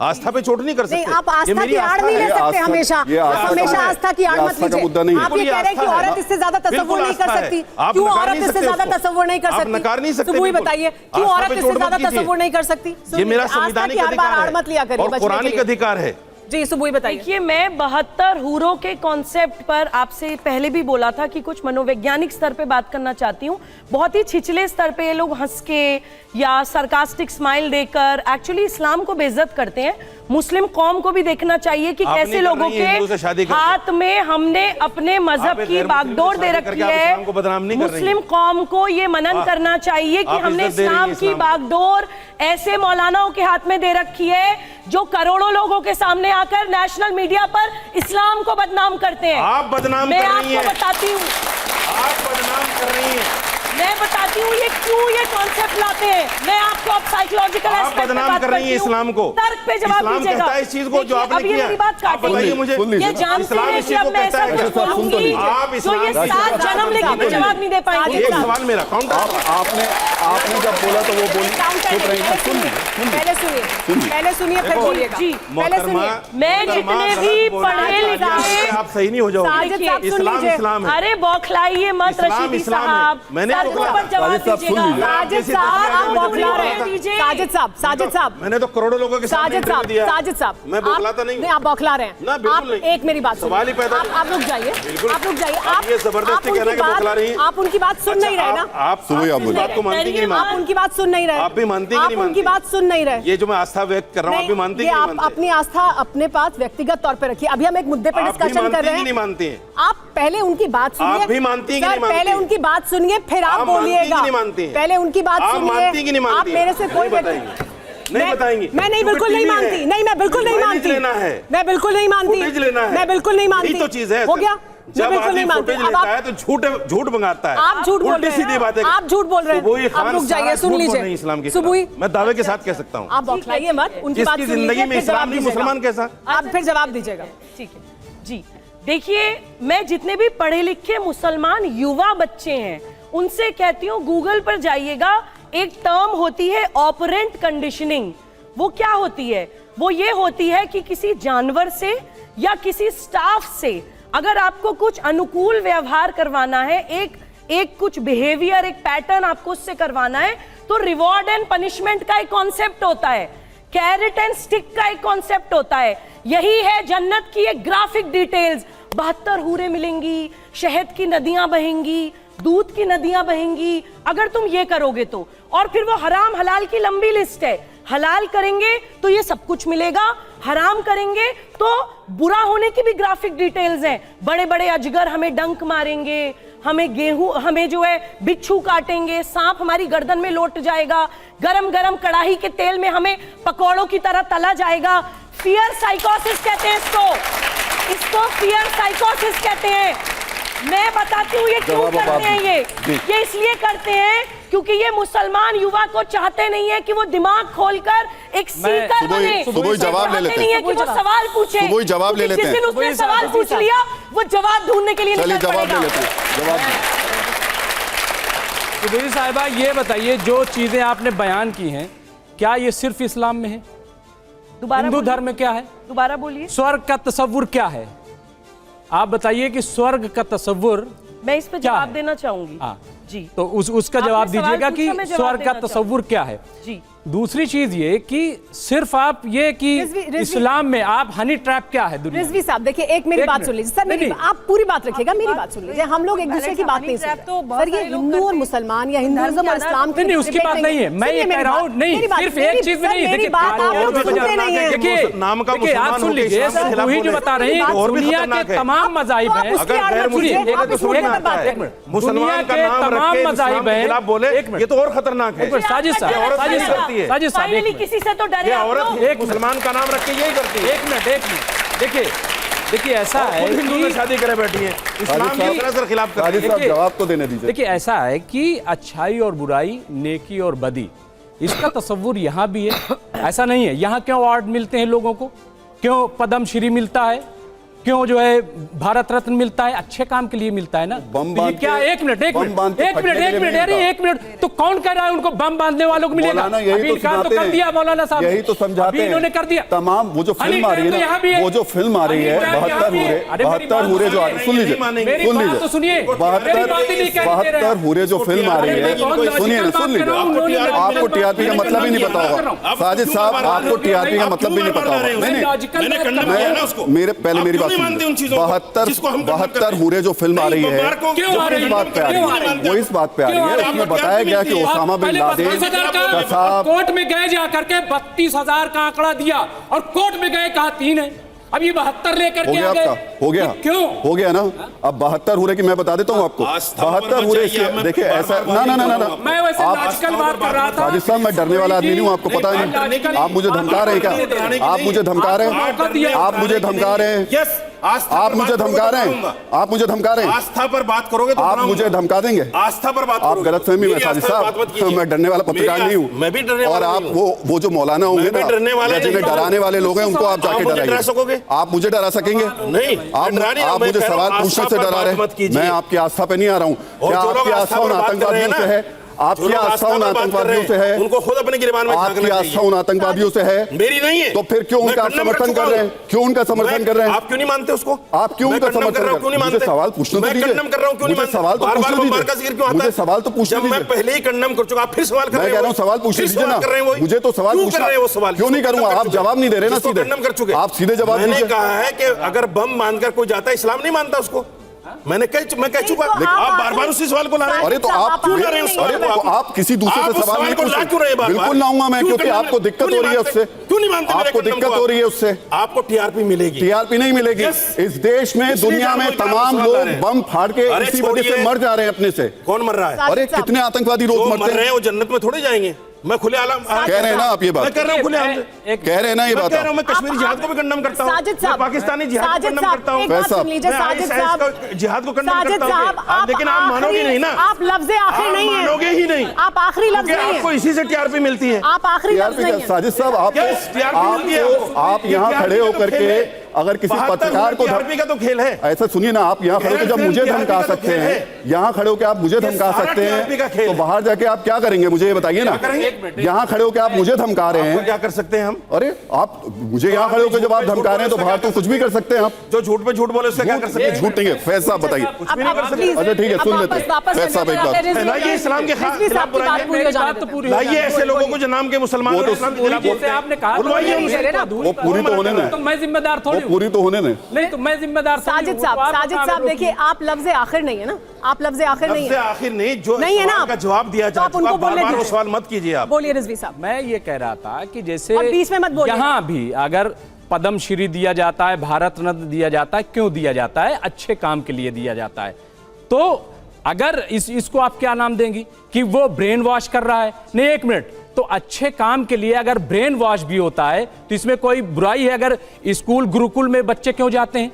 आस्था पे चोट नहीं कर सकते। नहीं, आप आस्था की आड़ नहीं ले सकते हमेशा। हमेशा आस्था की आड़ मत लीजिए। आप ये कह रहे हैं कि औरत इससे ज्यादा तसव्वुर नहीं कर सकती। क्यों औरत इससे ज्यादा तसव्वुर नहीं कर सकती? आप नकार नहीं सकते। सुबुह बताइए क्यों औरत इससे ज्यादा तसव्वुर नहीं कर सकती? ये मेरा संवैधानिक अधिकार है और पौराणिक अधिकार है। जी सुबुह बताइए। देखिए, मैं 72 हूरों के कॉन्सेप्ट पर आपसे पहले भी बोला था कि कुछ मनोवैज्ञानिक स्तर पे बात करना चाहती हूँ। बहुत ही छिछले स्तर पे ये लोग हंस के या सरकास्टिक स्माइल देकर एक्चुअली इस्लाम को बेइज्जत करते हैं। मुस्लिम कौम को भी देखना चाहिए कि कैसे लोगों के हाथ में हमने अपने मजहब की बागडोर दे रखी है। मुस्लिम कौम को ये मनन करना चाहिए कि हमने इस्लाम की बागडोर ऐसे मौलानाओं के हाथ में दे रखी है जो करोड़ों लोगों के सामने आकर नेशनल मीडिया पर इस्लाम को बदनाम करते हैं। आप बदनाम मैं कर रही हैं। आपको बताती हूँ, आप बदनाम कर रही हैं। मैं बताती हूँ ये क्यों ये कॉन्सेप्ट लाते हैं। मैं आपको अब साइकोलॉजिकल आप बदनाम कर रही हैं इस्लाम को। तर्क पे जवाब इस्लाम दीजिएगा। कहता है इस चीज को जो आपने अब ये किया। मेरी बात आप बताइए मुझे। ये जानते हैं कि अब मैं ऐसा कुछ बोलूंगी जो ये 7 जन्म लेके भी जवाब नहीं दे पाएंगे। एक सवाल मेरा काउंटर। आपने जब बोला तो वो बोली चुप रही। पहले सुनिए फिर बोलिएगा। जी पहले सुनिए। मैं जितने भी पढ़े लिखे, आप सही नहीं हो जाओगे। इस्लाम है। अरे बौखलाइए मत रशीदी साहब, सड़कों पर जवाब दीजिएगा। साजिद साहब आप बौखला रहे हैं। साजिद साहब मैंने तो करोड़ों लोगों के सामने इंटरव्यू दिया। साजिद साहब मैं बौखलाता नहीं। आप बौखला रहे हैं ना, बिल्कुल आप नहीं। एक मेरी बात सवाल ही पैदा आप रुक जाइए। आप रुक जाइए। आप ये जबरदस्ती कहना कि बौखला रही हैं। आप उनकी बात सुन नहीं रहे ना। आप इस बात को मानती कि नहीं आप मानती? उनकी बात सुन नहीं रहे। आप भी मानती कि नहीं आप उनकी मानती? बात सुन नहीं रहे। ये जो मैं आस्था व्यक्त कर रहा हूँ आप भी मानती कि नहीं आप मानती? अपनी आस्था अपने पास व्यक्तिगत तौर पे रखिए। अभी हम एक मुद्दे पे आप भी डिस्कशन कर रहे हैं। नहीं मानती हैं? आप पहले उनकी बात सुनिए। आप भी मानती हैं कि नहीं मानती? पहले उनकी बात सुनिए फिर आप आप मानती हैं कि बोलिएगा। नहीं मानती हैं? पहले उनकी बात आप सुनिए। मानती कि नहीं मानती? आप मेरे से कोई नहीं बताएंगी। मैं नहीं, बिल्कुल नहीं मानती। नहीं, मैं बिल्कुल नहीं मानती। लेना है। मैं बिल्कुल नहीं मानती। फुटेज लेना है। मैं बिल्कुल नहीं मानती। यही तो चीज है। हो गया। जब बिल्कुल नहीं मानती। फुटेज लेता है तो झूठ मंगाता है। आप झूठ बोल रहे हैं। सीधी बातें। आप झूठ बोल रहे हैं। आप रुक जाइए, सुन लीजिए। इस्लाम की सुबुई मैं दावे के साथ कह सकता हूँ। आप बौखलाइए मत। उनकी बात जिसकी सुन लीजिए, जिंदगी में फिर इस्लाम जवाब नहीं, दीजिएगा। मुसलमान कैसा? आप फिर जवाब दीजिएगा। ठीक है जी। देखिए, मैं जितने भी पढ़े लिखे मुसलमान युवा बच्चे हैं उनसे कहती हूँ गूगल पर जाइएगा। एक टर्म होती है ऑपरेंट कंडीशनिंग। वो क्या होती है? वो ये होती है कि किसी जानवर से या किसी स्टाफ से अगर आपको कुछ अनुकूल व्यवहार करवाना है, एक कुछ बिहेवियर, एक पैटर्न आपको उससे करवाना है, तो रिवॉर्ड एंड पनिशमेंट का एक कॉन्सेप्ट होता है, कैरेट एंड स्टिक का एक कॉन्सेप्ट होता है। यही है जन्नत की एक ग्राफिक डिटेल्स। 72 हूरें मिलेंगी, शहद की नदियां बहेंगी, दूध की नदियां बहेंगी, अगर तुम ये करोगे तो। और फिर वो हराम हलाल की लंबी लिस्ट है। हलाल करेंगे तो ये सब कुछ मिलेगा, हराम करेंगे तो बुरा होने की भी ग्राफिक डिटेल्स हैं। बड़े बड़े अजगर हमें डंक मारेंगे, हमें गेहूं, हमें जो है बिच्छू काटेंगे, सांप हमारी गर्दन में लौट जाएगा, गरम गरम कढ़ाई के तेल में हमें पकौड़ों की तरह तला जाएगा। फियर साइकोसिस कहते हैं इसको फियर साइकोसिस कहते हैं। मैं बताती हूँ ये क्यों करते हैं। ये इसलिए करते हैं क्योंकि ये मुसलमान युवा को चाहते नहीं है कि वो दिमाग खोलकर एक सीकर बने। सुबोई जवाब ले लेते हैं, नहीं है कि वो सवाल पूछे। सुबोई जवाब ले लेते हैं। जिस दिन उसने सवाल पूछ लिया वो जवाब ढूंढने के लिए निकल पड़ेगा। जवाब ले लेते हैं, जवाब। सुबोई साहिबा, ये बताइए, जो चीजें आपने बयान की हैं, क्या ये सिर्फ इस्लाम में है? हिंदू धर्म में क्या है? दोबारा बोलिए। स्वर्ग का तस्वुर क्या है? आप बताइए कि स्वर्ग का तस्वुर मैं इस पे जवाब देना चाहूंगी। हाँ जी, तो उसका जवाब दीजिएगा कि स्वर्ग का तस्वुर क्या है। जी, दूसरी चीज ये कि सिर्फ आप ये कि इस्लाम में आप हनी ट्रैप क्या है दुनिया। रिजवी साहब देखिए, एक मेरी बात सुन लीजिए सर, मेरी आप पूरी बात रखिएगा, मेरी बात सुन लीजिए। हम लोग एक दूसरे की बात नहीं सुन रहे सर। ये हिंदू और मुसलमान या हिंदुइज्म और इस्लाम नहीं, उसकी बात नहीं है। मैं ये कह रहा हूँ, नहीं, सिर्फ एक चीज में नहीं। देखिए नाम का देखिए, आप सुन लीजिए, वही जो बता रहे हैं, दुनिया के तमाम मज़ाहिब हैं। दुनिया के तमाम मज़ाहिब हैं, बोले ये तो और खतरनाक है। साजिद साहब किसी से तो डरे औरत एक मुसलमान का नाम रख के यही करती है। एक मिनट देखिए ऐसा है हिंदू में शादी करे बैठी है, इस्लाम की सरासर खिलाफ कर रही है। जवाब तो देने दीजिए। देखिए ऐसा है कि अच्छाई और बुराई, नेकी और बदी, इसका तस्वुर यहाँ भी है। ऐसा नहीं है यहाँ क्यों अवार्ड मिलते हैं लोगों को, क्यों पद्म श्री मिलता है, क्यों जो है भारत रत्न मिलता है, अच्छे काम के लिए मिलता है ना। तो ये क्या, एक मिनट, तो कौन कह रहा है उनको बम बांधने वालों को मिलेगा? अभी इनकार तो कर दिया मौलाना साहब, यही तो समझाते हैं, इन्होंने कर दिया। तमाम वो जो फिल्म आ रही है ना, वो जो फिल्म आ रही है 72 हूरे जो, सुन लीजिए 72 हूरे जो फिल्म आ रही है, सुनिए ना, सुन लीजिए। आपको टीआरपी का मतलब ही नहीं पता होगा साजिद साहब, आपको टीआरपी का मतलब भी नहीं पता होगा। मेरे पहले मेरी बात 72 हूरे जो फिल्म आ रही है, वो इस बात पे आ रही है, वो इस बात पे आ रही है। उसमें बताया गया कि ओसामा बिन लादेन का साहब कोर्ट में गए जाकर के 32,000 का आंकड़ा दिया और कोर्ट में गए कहा 3 है। अब ये 72 लेकर के आ गए। हो गया, क्यों हो गया ना। अब 72 हूरे की मैं बता देता हूँ आपको। 72 हूरे देखिए ऐसा ना, मैं वैसे लॉजिकल बात कर रहा था। राजेश साहब, मैं डरने वाला आदमी नहीं हूँ, आपको पता नहीं। आप मुझे धमका रहे हैं क्या? आप मुझे धमका रहे हैं, आप मुझे धमका रहे हैं, आप मुझे धमका रहे हैं, आप मुझे धमका रहे हैं। आस्था पर बात करोगे तो आप मुझे धमका देंगे। आस्था पर बात आप गलतफहमी में साजिद साहब, मैं डरने वाला पत्रकार नहीं हूँ। मैं भी डरने वाला और आप वो जो मौलाना होंगे ना, जिन्हें डराने वाले लोग हैं, उनको आप जाके डराइए। आप मुझे डरा सकेंगे? नहीं, आप मुझे सवाल पूछने से डरा रहे हैं। मैं आपकी आस्था पे नहीं आ रहा हूँ। क्या आपकी आस्था उन आतंकवादियों से है? आपकी आस्था उन आतंकवादियों से है? उनको खुद अपने गिरबान में आपकी आस्था उन आतंकवादियों से है? मेरी नहीं है। तो फिर क्यों उनका समर्थन कर रहे हैं? क्यों उनका समर्थन कर रहे हैं? आप क्यों नहीं मानते उसको? आप क्यों उनका समर्थन कर रहे हैं? मुझे सवाल पूछने दीजिए। मैं कंडम कर रहा हूं, क्यों नहीं मानते? सवाल तो पूछने दीजिए। मुझे सवाल तो पूछने दीजिए। मैं पहले ही कंडम कर चुका, आप फिर सवाल कर रहे हैं। मैं कह रहा हूं सवाल पूछ लीजिए ना। मुझे तो सवाल पूछना है, वो सवाल क्यों नहीं करूंगा? आप जवाब नहीं दे रहे ना सीधे। कंडम कर चुके, आप सीधे जवाब दीजिए। मैंने कहा है कि अगर बम बांधकर कोई जाता है, इस्लाम नहीं मानता उसको। मैं कह चुका। आप बार-बार उसी सवाल को ला रहे हैं। अरे तो आप क्यों कर रहे हैं? अरे तो आप किसी दूसरे से सवाल नहीं पूछ रहे। बिल्कुल लाऊंगा मैं, क्योंकि आपको दिक्कत हो रही है उससे। क्यों नहीं मानते? आपको दिक्कत हो रही है उससे। आपको टीआरपी मिलेगी। टीआरपी नहीं मिलेगी। इस देश में, दुनिया में तमाम लोग बम फाड़ के इसी वजह से मर जा रहे हैं अपने से। कौन मर रहा है? अरे कितने आतंकवादी रोज मरते हैं। वो जन्नत में थोड़े जाएंगे। मैं खुले आलम कह रहे हैं ना आप ये बात? मैं कर रहा हूं खुले आलम कह रहे हैं ना ये बात? मैं कश्मीरी जिहाद को भी कंडम करता हूं, मैं पाकिस्तानी जिहाद को कंडम करता हूं, जिहाद को कंडम करता हूं। लेकिन आप मानोगे नहीं ना। आप लफ्ज़ आखिर नहीं है, मानोगे ही नहीं। आप आखिरी लफ्ज़ नहीं है। आपको इसी से टीआरपी मिलती है। आप आखिरी लफ्ज़ नहीं है। साजिद साहब, आप यहाँ खड़े होकर के अगर किसी पत्रकार को आरपी का तो खेल है। ऐसा सुनिए ना, आप यहाँ खड़े होकर जब मुझे धमका सकते हैं, यहाँ खड़े होकर आप मुझे धमका सकते हैं, तो बाहर जाके आप क्या करेंगे मुझे ये बताइए ना। यहाँ खड़े होकर आप मुझे धमका रहे हैं, क्या कर सकते हैं हम? अरे आप मुझे यहाँ खड़े होकर जब आप धमका रहे हैं तो बाहर तो कुछ भी कर सकते हैं आप। जो झूठ पे झूठ बोले उसका क्या कर सकते हैं? झूठ नहीं है। फैज साहब बताइए। अच्छा ठीक है, सुन लेते हैं। फैज साहब एक बात, लाइए इस्लाम के खिलाफ लाइए ऐसे लोगों को जो नाम के मुसलमान वो तो इस्लाम के खिलाफ बोलते हैं। आपने कहा वो पूरी तो होने दें, तो मैं जिम्मेदार थोड़ी वो पूरी तो होने दें। नहीं तो मैं जिम्मेदार साजिद साहब देखिए, आप लफ्ज़ आखिर नहीं है ना, आप लफ्ज़ आखिर नहीं सबसे है, आखिर नहीं, जो नहीं है ना, सवाल का जवाब दिया तो जा आप चुका, उनको बार बोलने बार वो दीजिए। सवाल मत कीजिए आप। बोलिए रिजवी साहब। मैं ये कह रहा था कि जैसे और बीच में मत बोलिए। यहाँ भी अगर पद्मश्री दिया जाता है, भारत रत्न दिया जाता है, क्यों दिया जाता है? अच्छे काम के लिए दिया जाता है। तो अगर इसको आप क्या नाम देंगी कि वो ब्रेन वॉश कर रहा है? नहीं, एक मिनट, तो अच्छे काम के लिए अगर ब्रेन वॉश भी होता है तो इसमें कोई बुराई है? अगर स्कूल गुरुकुल में बच्चे क्यों जाते हैं,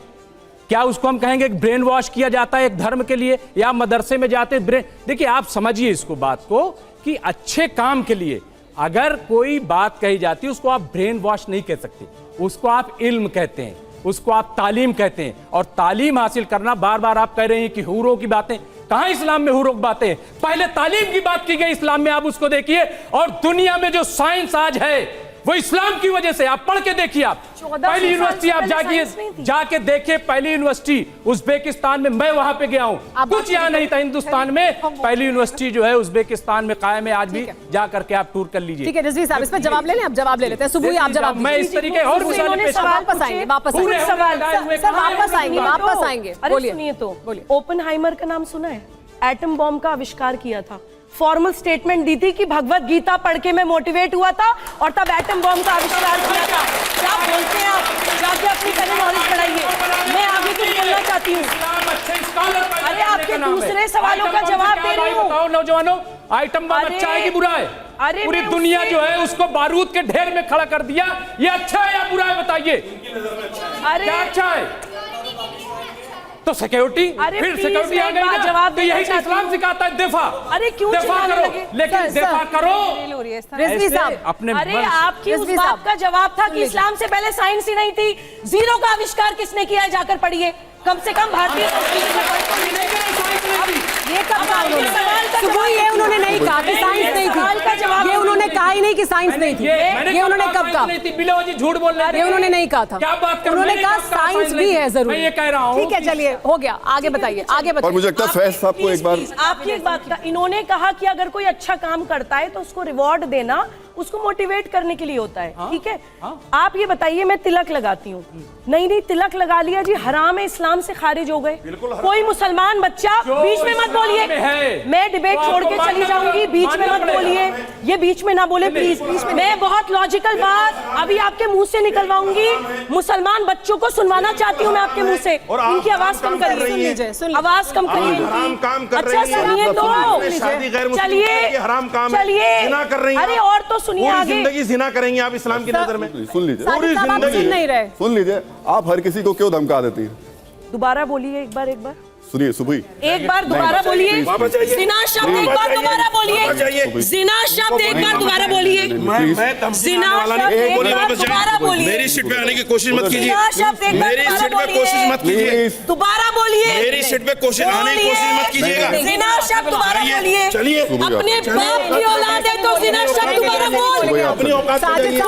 क्या उसको हम कहेंगे कि ब्रेन वॉश किया जाता है एक धर्म के लिए? या मदरसे में जाते हैं ब्रेन, देखिए आप समझिए इसको बात को कि अच्छे काम के लिए अगर कोई बात कही जाती है उसको आप ब्रेन वॉश नहीं कह सकते, उसको आप इल्म कहते हैं, उसको आप तालीम कहते हैं। और तालीम हासिल करना, बार बार आप कह रहे हैं कि हूरों की बातें, कहां इस्लाम में हूरों की बातें? पहले तालीम की बात की गई इस्लाम में, आप उसको देखिए। और दुनिया में जो साइंस आज है वो इस्लाम की वजह से, आप पढ़ के देखिए। आप पहली यूनिवर्सिटी आप जाके देखिए, पहली यूनिवर्सिटी उज्बेकिस्तान में, मैं वहां पे गया हूं, कुछ यहाँ नहीं था हिंदुस्तान में। पहली यूनिवर्सिटी जो है उज्बेकिस्तान में कायम है, आज भी जा करके आप टूर कर लीजिए। ठीक है रिजवी साहब, इस पर जवाब ले लें, आप जवाब ले लेते हैं। सुबह आप जवाब, मैं इस तरीके और वापस आएंगे, वापस आएंगे। अरे सुनिए तो, ओपनहाइमर का नाम सुना है? एटम बॉम्ब का आविष्कार किया था, फॉर्मल स्टेटमेंट दी थी कि भगवत गीता पढ़ के मैं मोटिवेट हुआ था और तब एटम बॉम्ब का आविष्कार किया था। क्या बोलते हैं आप? जाके अपनी पहले नॉलेज बढ़ाइए, मैं आगे कुछ बोलना चाहती हूँ। अरे आपके दूसरे सवालों का जवाब दे रही हूँ। बताओ नौजवानों, आइटम बम अच्छा है कि बुरा है? अरे पूरी दुनिया जो है उसको बारूद के ढेर में खड़ा कर दिया, ये अच्छा है या बुरा है बताइए? अरे क्या अच्छा है? तो सिक्योरिटी, फिर सिक्योरिटी आ गई ना, जवाब तो यही तो इस्लाम सिखाता है, दिफा। अरे क्यों दिफा करो, लेकिन दिफा करो रिजवी साहब अपने। अरे आपकी उस बात का जवाब था कि इस्लाम से पहले साइंस ही नहीं थी। जीरो का आविष्कार किसने किया है? जाकर पढ़िए, कम से कम भारतीय संस्कृति में ये कब कहा उन्होंने? सुबह ये उन्होंने नहीं कहा कि साइंस नहीं थी, ये उन्होंने कहा ही नहीं कि साइंस नहीं थी। ये उन्होंने कब कहा? बिलोजी झूठ बोल रहे हैं। ये उन्होंने नहीं कहा था। क्या बात कर रहे हैं? उन्होंने कहा साइंस भी है जरूर। मैं ये कह रहा हूं। ठीक है चलिए, हो गया, आगे बताइए, आगे बताइए। और मुझे लगता है फैज साहब को एक बार, आपकी एक बात का, इन्होंने कहा कि अगर कोई अच्छा काम करता है तो उसको रिवॉर्ड देना उसको मोटिवेट करने के लिए होता है। ठीक है, आप ये बताइए, मैं तिलक लगाती हूँ, नहीं तिलक लगा लिया जी, हराम है, इस्लाम से खारिज हो गए। कोई मुसलमान बच्चा, बीच में मत बोलिए, मैं डिबेट छोड़ के चली जाऊंगी, बीच में मत बोलिए, ये बीच में ना बोले प्लीज। मैं बहुत लॉजिकल बात अभी आपके मुंह से निकलवाऊंगी, मुसलमान बच्चों को सुनवाना चाहती हूँ मैं आपके मुंह से। इनकी आवाज कम करिए, आवाज कम करिए। अच्छा सुनिए तो, चलिए, अरे और तो सुनिए आगे। जिंदगी जिना करेंगे आप इस्लाम की नजर में? सुन लीजिए, पूरी जिंदगी नहीं रहे। सुन लीजिए, आप हर किसी को क्यों धमका देती हैं? दोबारा बोलिए एक बार। सुनिए सुबह एक बार दोबारा बोलिए, जिना शब्द एक बार दोबारा बोलिए, जिना शब्द एक बार दोबारा बोलिए, जिना शब्द एक बार दोबारा बोलिए। मेरी सीट पे आने की कोशिश मत कीजिए, जिना शब्द एक बार मेरी सीट पे कोशिश मत कीजिए, दोबारा बोलिए, मेरी सीट पे कोशिश आने की कोशिश मत कीजिएगा। जिना शब्द दोबारा बोलिए, चलिए, अपने बाप की औलाद है तो जिना शब्द दोबारा बोल, अपनी औकात पे जाइए,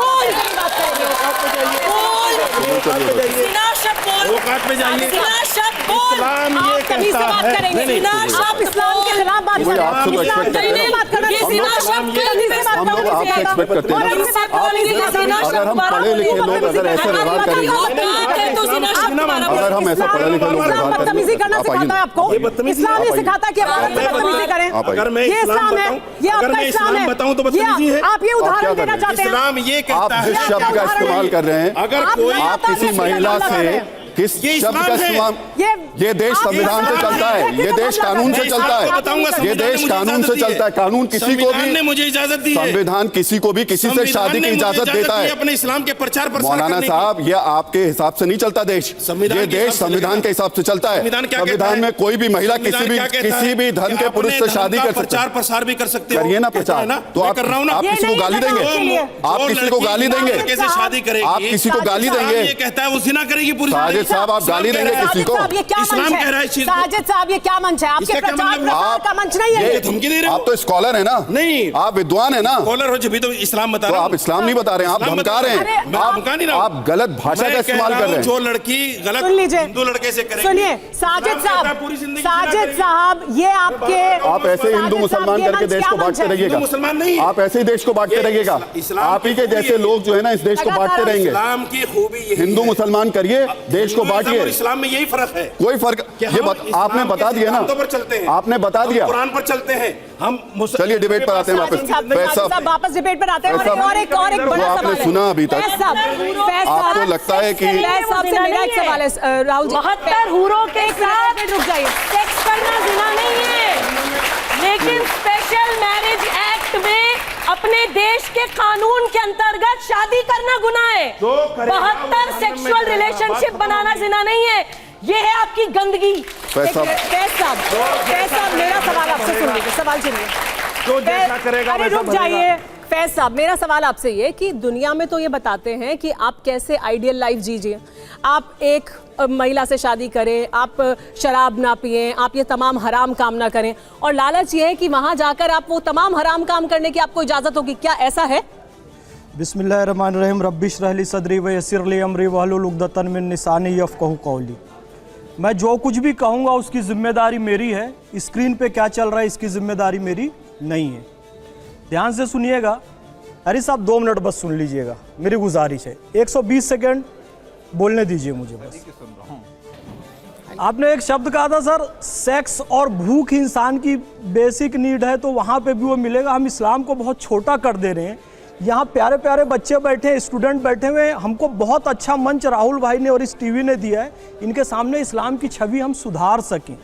जिना शब्द बोल, औकात पे जाइए। जिना शब्द बोल। इस्लाम ये कहता है, आप इस्लाम के खिलाफ बात कर रहे हैं, आपसे तो एक्सपेक्ट करते हैं। हम लोग आपसे एक्सपेक्ट करते हैं, अगर हम पढ़े लिखे लोग अगर ऐसे व्यवहार करेंगे, अगर हम ऐसा पढ़े लिखे लोग व्यवहार बदतमीजी करना सिखाता है आपको? इस्लाम ये सिखाता है कि आप बदतमीजी करें? अगर मैं ये इस्लाम है, ये आपका इस्लाम है, बताऊं तो बदतमीजी है। आप ये उदाहरण देना चाहते हैं? इस्लाम ये आप कहता है, जिस शब्द का इस्तेमाल कर रहे हैं, अगर कोई आप किसी महिला से किस शब्द का इस्तेमाल, ये देश संविधान से चलता है, ये देश कानून से चलता है, ये देश कानून से चलता है। कानून किसी को भी, मुझे इजाजत दी है, संविधान किसी को भी किसी से शादी की इजाजत देता है। अपने इस्लाम के प्रचार प्रसार मौलाना साहब, ये आपके हिसाब से से नहीं चलता देश। ये देश संविधान के हिसाब से चलता है। संविधान में कोई भी महिला किसी भी धर्म के पुरुष से शादी कर सकती है। प्रचार प्रसार भी कर सकते हो। करिए ना प्रचार। तो आप किसी को गाली देंगे? आप किसी को गाली देंगे? कैसे शादी करेगी? आप किसी को गाली देंगे? ये कहता है वो जिना करेगी पूरी। साजिद साहब, आप गाली देंगे किसी को? इस्लाम कह रहा है इस चीज को। साजिद साहब, ये क्या मंच है? आपके प्रचार का मंच नहीं है। धमकी दे रहे हो? आप तो स्कॉलर है ना? नहीं, आप विद्वान है ना? स्कॉलर हो जब तो इस्लाम बता रहा हूं। आप इस्लाम नहीं बता रहे हैं, आप धमका रहे हैं। आप गलत भाषा का इस्तेमाल कर रहे हैं। जो लड़की गलत हिंदू लड़के से करेगी। सुनिए साजिद साहब, ये आपके आप ऐसे हिंदू मुसलमान करके देश को बांटते रहिएगा। मुसलमान नहीं, आप ऐसे ही देश को बांटते रहिएगा। आप ही के जैसे लोग जो है ना इस देश को बांटते रहेंगे। इस्लाम की खूबी यही हिंदू मुसलमान करिए, देश को बांटिए। इस्लाम में यही फर्क है। कोई फर्क आपने बता दिया ना, आपने बता दिया। कुरान पर चलते हैं हम। चलिए डिबेट पर आते हैं वापस डिबेट पर आते हैं। और एक बड़ा आपने सवाल सुना अभी तक? आपको लगता है कि मेरा एक सवाल है राहुल जी, 72 हूरों के साथ रुक जाइए। सेक्स करना जिना नहीं है, लेकिन स्पेशल मैरिज एक्ट में अपने देश के कानून के अंतर्गत शादी करना गुनाह है। 72 सेक्सुअल रिलेशनशिप बनाना जिना नहीं है। ये है आपकी गंदगी। फैज साहब, मेरा सवाल आपसे सुन लीजिए, सवाल सुनिए। जो जैसा करेगा अरे रुक जाइए फैज साहब, मेरा सवाल आपसे ये कि दुनिया में तो ये बताते हैं कि आप कैसे आइडियल लाइफ जीजिए। आप एक महिला से शादी करें, आप शराब ना पिएं, आप ये तमाम हराम काम ना करें, और लालच ये है कि वहां जाकर आप वो तमाम हराम काम करने की आपको इजाजत होगी। क्या ऐसा है? बिस्मिल्लाहिर्रहमानिर्रहीम रब्बिश रहली सदरी व यस्सिर ली अमरी वहलुल उक़दतन मिन लिसानी यफ़क़हू क़ौली। मैं जो कुछ भी कहूँगा उसकी जिम्मेदारी मेरी है। स्क्रीन पे क्या चल रहा है इसकी जिम्मेदारी मेरी नहीं है। ध्यान से सुनिएगा। अरे साहब 2 मिनट बस सुन लीजिएगा, मेरी गुजारिश है। 120 सेकेंड बोलने दीजिए मुझे बस। आपने एक शब्द कहा था सर, सेक्स और भूख इंसान की बेसिक नीड है, तो वहाँ पे भी वो मिलेगा। हम इस्लाम को बहुत छोटा कर दे रहे हैं। यहाँ प्यारे प्यारे बच्चे बैठे हैं, स्टूडेंट बैठे हुए हैं। हमको बहुत अच्छा मंच राहुल भाई ने और इस टीवी ने दिया है, इनके सामने इस्लाम की छवि हम सुधार सकें।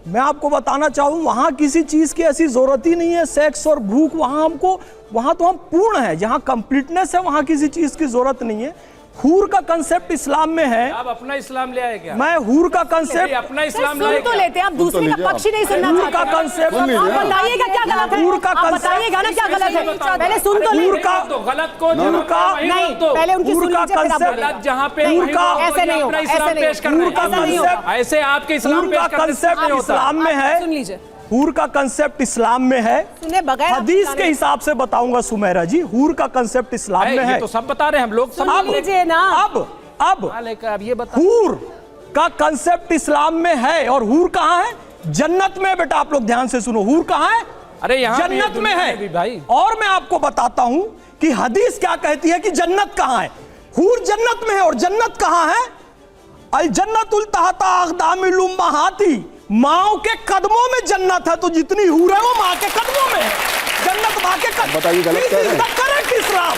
मैं आपको बताना चाहूँ, वहाँ किसी चीज़ की ऐसी ज़रूरत ही नहीं है। सेक्स और भूख वहाँ तो हम पूर्ण है। जहाँ कंप्लीटनेस है वहाँ किसी चीज़ की ज़रूरत नहीं है। हूर का कंसेप्ट इस्लाम में है। आप अपना इस्लाम ले आए क्या? मैं हूर का कंसेप्ट अपना इस्लाम सुन तो लेते हैं, आप दूसरे का पक्ष ही नहीं सुनना चाहते। हूर का कंसेप्ट बताइएगा क्या गलत है? हूर का बताइएगा ना क्या गलत है? पहले सुन तो हूर का गलत को हूर का नहीं, पहले उनकी सुन लीजिए, फिर आप बोलिए। जहाँ पे ऐसे नहीं होगा, ऐसे नहीं होगा, ऐसे आपके इस्लाम का कंसेप्ट इस्लाम में है। सुन लीजिए, हूर का कंसेप्ट इस्लाम में है। सुने बगैर हदीस के हिसाब से बताऊंगा सुमेरा जी, हूर का कंसेप्ट इस्लाम में है। तो सब बता रहे हैं हम लोग। सुन लीजिए ना। अब ये बता, हूर का कंसेप्ट इस्लाम में है। और हूर कहाँ है? जन्नत में। बेटा आप लोग ध्यान से सुनो, हूर कहाँ है? अरे यहाँ जन्नत में है भाई। और मैं आपको बताता हूं कि हदीस क्या कहती है कि जन्नत कहाँ है। हूर जन्नत में है। और जन्नत कहाँ है? अल जन्नतुल तहता अक़दामिल उम्महाती, माओ के कदमों में जन्नत है। तो जितनी हूर है वो माँ के कदमों में है। जन्नत माँ के कदमों। बताइए गलत कह रहे हैं? करेक्ट इस्लाम।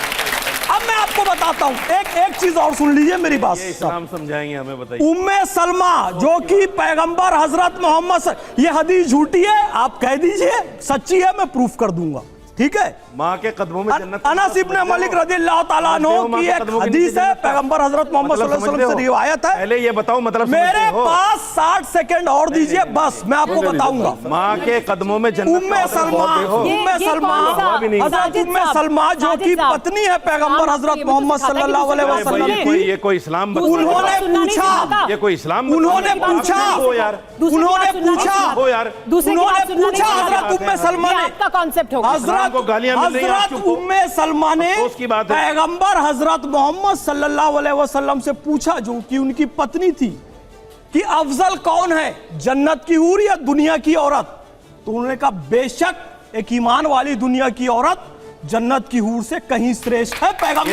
अब मैं आपको बताता हूं, एक चीज और सुन लीजिए मेरी बात। इस्लाम समझाएंगे हमें, बताइए। उम्मे सलमा जो कि पैगंबर हजरत मोहम्मद, ये हदीस झूठी है आप कह दीजिए, सच्ची है मैं प्रूफ कर दूंगा, ठीक है? माँ के कदमों में जन्नत। अनस इब्न मलिक रज़ियल्लाहु ताला अन्हु की एक हदीस है, पैगंबर हजरत मोहम्मद सल्लल्लाहु अलैहि वसल्लम से रिवायत है। पहले ये बताओ मतलब मेरे पास 60 सेकंड और दीजिए बस, मैं आपको बताऊंगा। माँ के कदमों में जन्नत। उम्मे सलमा हजरत उम्मे सलमा जो कि पत्नी है पैगंबर हजरत मोहम्मद सल्लल्लाहु अलैहि वसल्लम की। ये कोई इस्लाम? उन्होंने पूछा, ये कोई इस्लाम? उन्होंने पूछा हजरत उम्मे सलमा ने, आपका कॉन्सेप्ट होगा। हजरत उम्मे सलमा ने पैगंबर हजरत मोहम्मद सल्लल्लाहु अलैहि वसल्लम से पूछा, जो कि उनकी पत्नी थी, कि अफजल कौन है, जन्नत की हूर या दुनिया की औरत? तो उन्होंने कहा बेशक एक ईमान वाली दुनिया की औरत जन्नत की हूर से कहीं श्रेष्ठ है। पैगंबर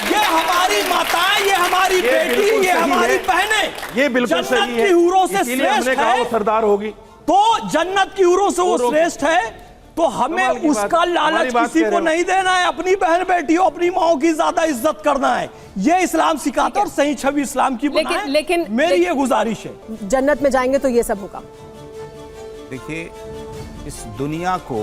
ये हमारी माताएं, ये हमारी बेटी, ये हमारी बहनें, ये बिल्कुल सही है। जन्नत की हूरों से श्रेष्ठ है। सरदार होगी तो जन्नत की हूरों से वो श्रेष्ठ है, तो हमें उसका लालच किसी को नहीं देना है। अपनी बहन बेटियों, अपनी माओ की ज्यादा इज्जत करना है। ये इस्लाम सिखाता है और सही छवि इस्लाम की बनाए। लेकिन मेरी ये गुजारिश है। जन्नत में जाएंगे तो ये सब होगा। देखिए, इस दुनिया को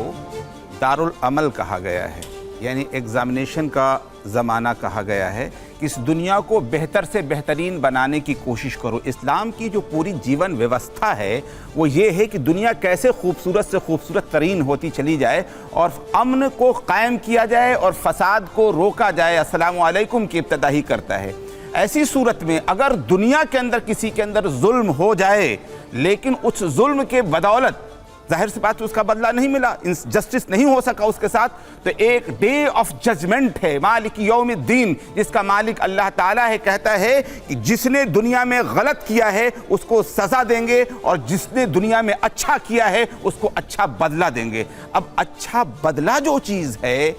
दारुल अमल कहा गया है, यानी एग्जामिनेशन का ज़माना कहा गया है कि इस दुनिया को बेहतर से बेहतरीन बनाने की कोशिश करो। इस्लाम की जो पूरी जीवन व्यवस्था है वो ये है कि दुनिया कैसे खूबसूरत से खूबसूरत तरीन होती चली जाए और अमन को कायम किया जाए और फसाद को रोका जाए। अस्सलामु अलैकुम की इब्तिदा ही करता है। ऐसी सूरत में अगर दुनिया के अंदर किसी के अंदर जुल्म हो जाए लेकिन उस जुल्म के बदौलत जाहिर सी बात उसका बदला नहीं मिला, जस्टिस नहीं हो सका उसके साथ, तो एक डे ऑफ जजमेंट है, मालिक यौमिद्दीन, जिसका मालिक अल्लाह ताला है, कहता है कि जिसने दुनिया में गलत किया है उसको सजा देंगे और जिसने दुनिया में अच्छा किया है उसको अच्छा बदला देंगे। अब अच्छा बदला जो चीज़ है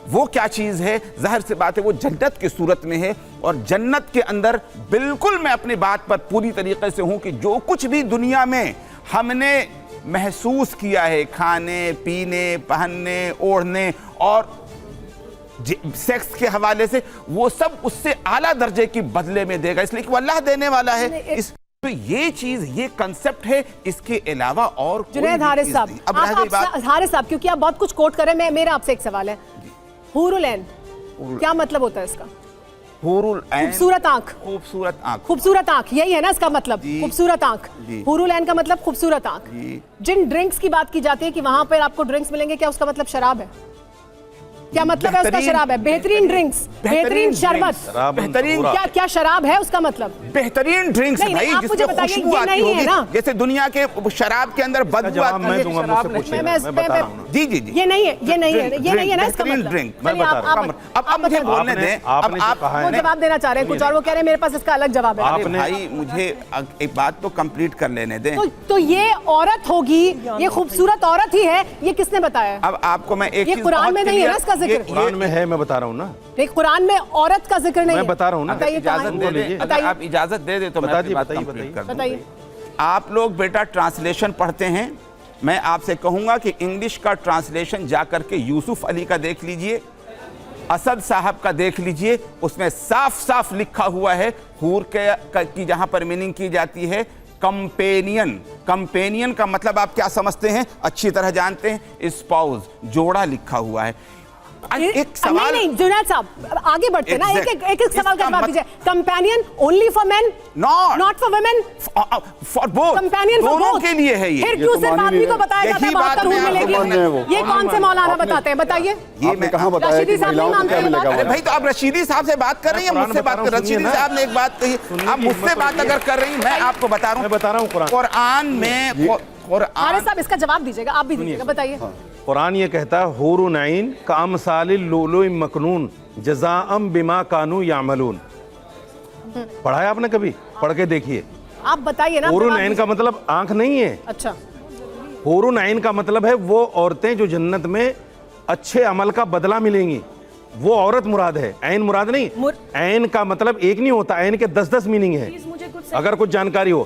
वो क्या चीज़ है? जाहिर सी बात है वो जन्नत की सूरत में है। और जन्नत के अंदर बिल्कुल मैं अपनी बात पर पूरी तरीके से हूं कि जो कुछ भी दुनिया में हमने महसूस किया है, खाने पीने पहनने ओढ़ने और सेक्स के हवाले से, वो सब उससे आला दर्जे की बदले में देगा, इसलिए कि वो अल्लाह देने वाला है। इस तो ये चीज, ये कंसेप्ट है, इसके अलावा और जुनैद हारिस साहब, हारिस साहब क्योंकि आप बहुत कुछ कोट कर रहे हैं, मेरा आपसे एक सवाल है, हुरुल ऐन क्या मतलब होता है इसका? हुरुल ऐन खूबसूरत आंख, खूबसूरत आंख, खूबसूरत आंख, यही है ना इसका मतलब? खूबसूरत आंख, हुरुल ऐन का मतलब खूबसूरत आंख। जिन ड्रिंक्स की बात की जाती है कि वहां पर आपको ड्रिंक्स मिलेंगे, क्या उसका मतलब शराब है? क्या मतलब है उसका? शराब है, बेहतरीन ड्रिंक्स, बेहतरीन शरबत, बेहतरीन क्या क्या शराब है उसका मतलब? बेहतरीन ड्रिंक्स भाई, जिसमें खुशबू आती होगी, जैसे दुनिया के शराब के अंदर बदबू आती है। जी जी जी, ये नहीं है, ये नहीं है, ये नहीं है ना इसका मतलब? ड्रिंक मैं बता रहा हूं। अब मुझे बोलने दें, अब आप वो जवाब देना चाह रहे हैं कुछ और वो कह रहे हैं मेरे पास इसका अलग जवाब है। अरे भाई मुझे एक बात तो कंप्लीट कर लेने दें। तो ये औरत होगी, ये खूबसूरत औरत ही है, ये किसने बताया? अब आपको मैं एक, ये कुरान में नहीं है ना इसका जिक्र? कुरान में है, मैं बता रहा हूँ ना। नहीं, कुरान में औरत का जिक्र नहीं है, मैं बता रहा हूँ ना। इजाजत दे दे, अगर आप इजाजत दे दे तो मैं अपनी बात कंप्लीट कर दूं। बताइए। आप लोग बेटा ट्रांसलेशन पढ़ते हैं, मैं आपसे कहूंगा कि इंग्लिश का ट्रांसलेशन जाकर के यूसुफ अली का देख लीजिए, असद साहब का देख लीजिए, उसमें साफ साफ लिखा हुआ है हूर की जहां पर मीनिंग की जाती है कंपेनियन। कंपेनियन का मतलब आप क्या समझते हैं? अच्छी तरह जानते हैं, स्पाउस, जोड़ा लिखा हुआ है। एक सवाल, नहीं जुनैद साहब आगे बढ़ते ना, एक सवाल का जवाब दीजिए। Companion only for main, not for women, for both, companion for दोनों बोथ के लिए है ये। फिर क्यों सिर्फ आदमी को बताया जाता है 72 हूर मिलेगी? ये कौन से मौलाना बताते हैं? बताइए। ये मैं कहां बताया कि महिलाओं को क्या मिलेगा? अरे भाई तो आप रशीदी साहब से बात कर रही हैं, मुझसे बात कर? रशीदी साहब ने एक बात कही, आप मुझसे बात अगर कर रही हैं, मैं आपको बता रहा हूँ कुरान में, हारिस साहब इसका जवाब दीजिएगा, आप भी दीजिएगा, बताइए। कुरान ये कहता है हुरुन ऐन कामसालिल लुलुइ मकनून जज़ाअम बिमा कानू यामलून। पढ़ा है आपने कभी? पढ़ के देखिए। आप बताइए ना। हुरुन ऐन का मतलब आंख नहीं है। अच्छा, हुरुन ऐन का मतलब है वो औरतें जो जन्नत में अच्छे अमल का बदला मिलेंगी, वो औरत मुराद है, ऐन मुराद नहीं। ऐन का मतलब एक नहीं होता, ऐन के 10-10 मीनिंग है, अगर कुछ जानकारी हो।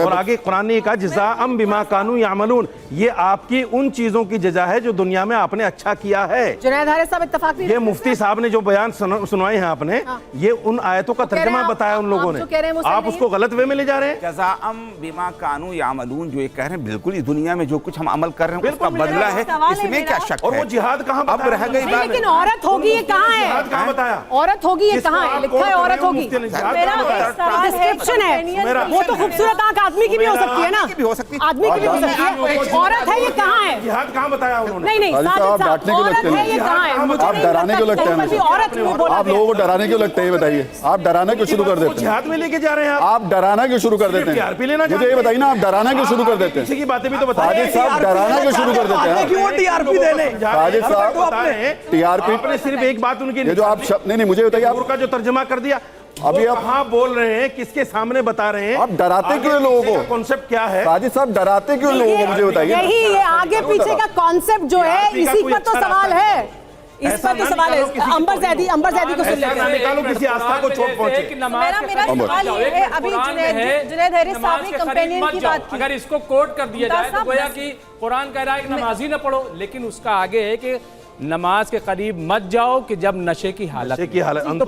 और आगे कुरान ने कहा जज़ाअम बिमा कानू यामलून, ये आपकी उन चीजों की जजा है जो दुनिया में आपने अच्छा किया है। जुनैद हारिस साहब इत्तेफाक नहीं? ये मुफ्ती साहब ने जो बयान सुनवाए हैं आपने, ये उन आयतों का तर्जुमा बताया उन लोगों ने, आप उसको गलत वे में ले जा रहे हैं। जज़ाअम बिमा कानू यामलून जो ये कह रहे हैं, बिल्कुल इस दुनिया में जो कुछ हम अमल कर रहे हैं उसका बदला है, इसमें क्या शक है? और वो जिहाद कहाँ? अब रह गई बात, लेकिन औरत होगी ये कहाँ है? जिहाद कहाँ बताया? औरत होगी ये कहाँ है? लिखा है औरत होगी, डिस्क्रिप्शन है। वो तो खूबसूरत आंख आदमी की भी हो सकती है ना, आदमी की भी हो सकती है। औरत है ये कहाँ है? जिहाद कहाँ बताया उन्होंने? नहीं साजिद साहब, डांटने क्यों लगते हैं? ये कहाँ है? मुझे आप डराने क्यों लगते हैं? आप लोगों को डराने क्यों लगते हैं? बताइए, आप डराना क्यों शुरू कर देते हैं? जिहाद में लेके जा रहे हैं आप डराना क्यों शुरू कर देते हैं? मुझे ये बताइए ना, आप डराना क्यों शुरू कर देते हैं? किसी की बातें भी तो बताइए। साजिद साहब डराना क्यों शुरू कर देते हैं? क्यों टीआरपी देने? साजिद साहब टीआरपी, आपने सिर्फ एक बात उनकी, ये जो आप नहीं मुझे बताइए, आप का जो तर्जुमा कर दिया, अभी आप कहाँ बोल रहे हैं, किसके सामने बता रहे हैं? आप डराते क्यों लोगों को? कॉन्सेप्ट क्या है? साजिद साहब डराते क्यों लोगों को, मुझे बताइए। यही ये आगे पीछे का कॉन्सेप्ट जो है, इसी पर तो सवाल है, इस पर तो सवाल है। अंबर जैदी को सुन लेते हैं। निकालो किसी आस्था को चोट पहुंचे। मेरा सवाल ये है, अभी जुनैद हारिस साहब ने कंपेनियन की बात की, अगर इसको कोट कर दिया जाए तो गोया कि कुरान कह रहा है कि नमाज ही न पढ़ो, लेकिन उसका आगे है कि नमाज के करीब मत जाओ कि जब नशे की हालत नशे की हालत- तो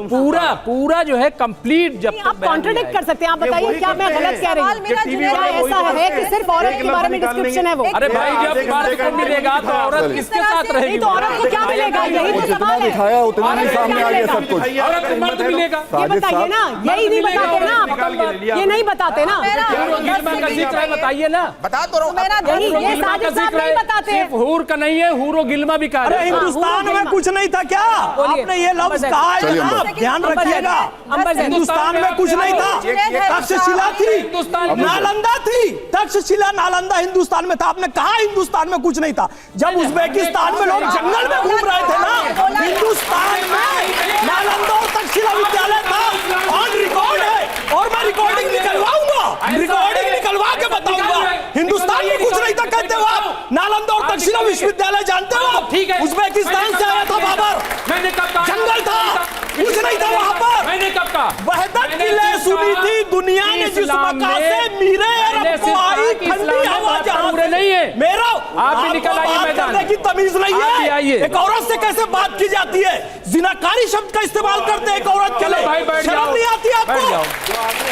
पूरा जो है कंप्लीट जब आप कॉन्ट्रडिक्ट कर सकते हैं। आप बताइए क्या मैं गलत कह रही हूँ? क्या ऐसा है कि सिर्फ औरत के बारे में डिस्क्रिप्शन है वो? अरे भाई जब मर्द को मिलेगा तो औरत किसके साथ रहेगी? तो औरत को क्या मिलेगा? यही तो जितना सवाल है। दिखाया उतना ही सामने आ गया सब कुछ। औरत को मर्द मिलेगा। ये बताइए ना, यही नहीं बताते ना आप, ये नहीं बताते ना। हूर गिलमा का जिक्र है, बताइए ना। बता तो रहा हूँ। यही ये गिलमा का साजिद साहब जिक्र नहीं है, बताते। सिर्फ हूर का नहीं है, हूर गिलमा भी कहा अरे जाता है। हिंदुस्तान में कुछ नहीं था क्या? बोलिए। आपने ये लफ्ज कहा है चलिए, जनाब, अंबर। ध्यान अंबर रखिएगा। अंबर हिंदुस्तान में कुछ नहीं था। तक्षशिला थी, हिंदुस्तान में- नालंदा थी, तक्षशिला नालंदा हिंदुस्तान में था। आपने कहा हिंदुस्तान में कुछ नहीं था। जब उज्बेकिस्तान में लोग जंगल में घूम रहे थे ना, हिंदुस्तान में नालंदा और तक्षशिला विद्यालय था। ऑन रिकॉर्ड है और मैं रिकॉर्डिंग निकलवाऊंगा, रिकॉर्डिंग निकलवा के बताऊंगा। हिंदुस्तान में कुछ नहीं था कहते हो आप। नालंदा और तक्षशिला विश्वविद्यालय जानते हो आप? ठीक है। उज्बेकिस्तान से आया था बाबर, मैंने कब कहा? जंगल था, कुछ नहीं था वहां पर। मैंने कब कहा? वहदत की लय सुनी थी दुनिया ने जिस मका से मीरे अरब को आई ठंडी हवा जहां से नहीं है। मेरा आप भी निकल आइए बात मैदान। करने की तमीज नहीं आप भी आइए। है। एक औरत से कैसे बात की जाती है? जिनाकारी शब्द का इस्तेमाल करते हैं एक औरत के लिए। भाई बैठ शर्म जाओ। नहीं आती बैठ आपको? जाओ।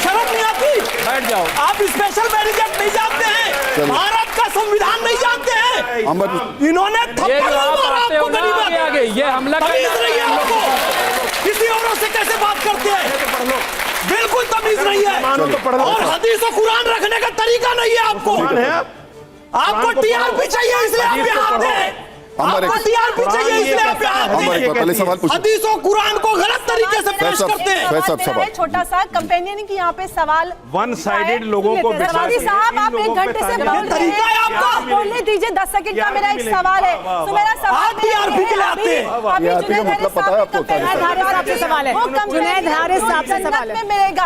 शर्म नहीं आती? बैठ जाओ। आप स्पेशल बैरिकेड नहीं जानते हैं, भारत का संविधान नहीं जानते हैं। अंबर इन्होंने ये थप्पड़ जो आप मारा आते हो आपको ना गनीमत। आगे ये हमला तमीज नहीं है आपको? किसी औरत से कैसे बात करते हैं? बिल्कुल तमीज नहीं है। और हदीस और कुरान रखने का तरीका नहीं है आपको। आपको टीआरपी चाहिए इसलिए आप यहाँ आते हैं। अंबर आपको टीआरपी चाहिए इसलिए आप यहाँ आते अंबर एक हैं। बार पहले सवाल पूछो। हदीस और कुरान को गलत तरीके से पेश साहब, करते हैं। साहब, सवाल। छोटा सा कंपेनियन की यहाँ पे सवाल वन साइडेड लोगों को सवादी साहब आप एक घंटे से बोल रहे तरीका है आपका। हैं। बोलने दीजिए 10 सेकंड का मेरा एक सवाल है। तो मेरा सवाल आप TRP के लिए आते हैं। TRP का मतलब पता है आपको? जुनैद हारिस साहब से सवाल है। जुनैद हारिस साहब से सवाल है। में मिलेगा।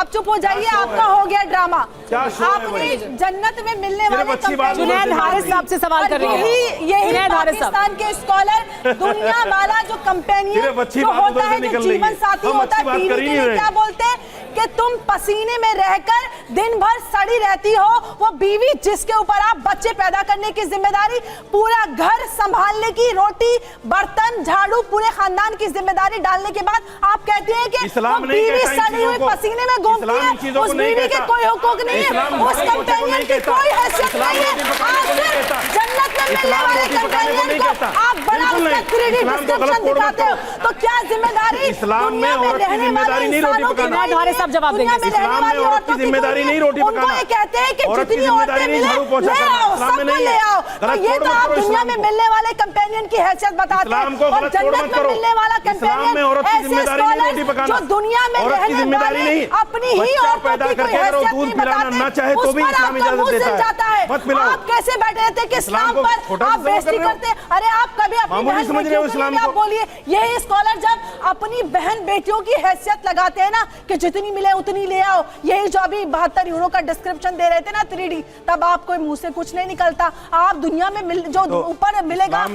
अब चुप हो जाइए, आपका हो गया ड्रामा। क्या शो है आपने भाई? जन्नत में मिलने वाले अच्छी बात कंपेनियन- जुनैद हारिस साहब से सवाल कर रही है। यही जुनैद हारिस साहब। पाकिस्तान के स्कॉलर दुनिया वाला जो कंपेनियन सिर्फ अच्छी जो बात होता उधर से है, जो निकल रही है। जीवन साथी हम होता है, अच्छी बात बीवी कर के ही नहीं लिए रहे। क्या बोलते हैं कि तुम पसीने में रहकर दिन भर सड़ी रहती हो। वो बीवी जिसके ऊपर आप बच्चे पैदा करने की जिम्मेदारी, पूरा घर संभालने की, रोटी बर्तन झाड़ू पूरे खानदान की जिम्मेदारी डालने के बाद आप कहते हैं कि इस्लाम वो नहीं बीवी कहता इन सड़ी हुई चीजों को। पसीने में घूमती इस्लाम इन है, चीजों उस को नहीं बीवी के कहता। कोई हुकूक नहीं है, इस्लाम उस भाई को कंपेनियन नहीं की कहता। कोई हैसियत इस्लाम नहीं है। रोटी पकाने आज को नहीं सिर्फ कहता। जन्नत में मिलने इस्लाम वाले रोटी पकाने को नहीं कंपेनियन कहता। को आप बड़ा बिल्कुल उसका नहीं। 3D इस्लाम को गलत डिस्क्रिप्शन कोड मत दिखाते हो। करो। तो क्या जिम्मेदारी इस्लाम में दुनिया औरत की रहने जिम्मेदारी वाले नहीं रोटी इंसानों की पकाना। जुनैद हारिस साहब जवाब दुनिया देंगे। में रहने इस्लाम में वाली औरत औरतों की जिम्मेदारी नहीं रोटी उनको पकाना। ये कहते हैं कि औरत की जितनी जिम्मेदारी औरतें नहीं मिले झाड़ू पोछा ले करना। आओ, इस्लाम में सबको नहीं ले है। आओ। तो गलत ये कोड तो मत आप करो दुनिया इस्लाम में को। मिलने वाले कंपेनियन की हैसियत बताते इस्लाम को हैं, और गलत कोड जन्नत मत में करो। मिलने वाला इस्लाम में औरत की कंपेनियन ऐसे जिम्मेदारी नहीं रोटी स्कॉलर पकाना। जो दुनिया में औरत की रहने जिम्मेदारी वाले नहीं। अपनी ही बच्चा औरतों पैदा की कोई करके अगर वो हैसियत दूध नहीं पिलाना बताते, ना चाहे तो उस भी पर इस्लाम आपका इजाजत मुंह देता सिल है। जाता है। मत पिलाओ। आप कैसे बैठे रहते हैं कि इस्लाम इस्लाम को पर छोटा आप सा बेइज्जती कर रहे हो। करते हैं? अरे आप कभी अपनी मामूली बहन समझ रहे हो बेटियों के इस्लाम लिए आप को? बोलिए। यही स्कॉलर जब अपनी बहन बेटियों की हैसियत लगाते हैं ना कि जितनी मिले उतनी ले आओ, यही जो अभी 72 यूरो का डिस्क्रिप्शन दे रहे थे ना 3D, तब आपको मुंह से कुछ नहीं निकलता। आप दुनिया में जो ऊपर मिलेगा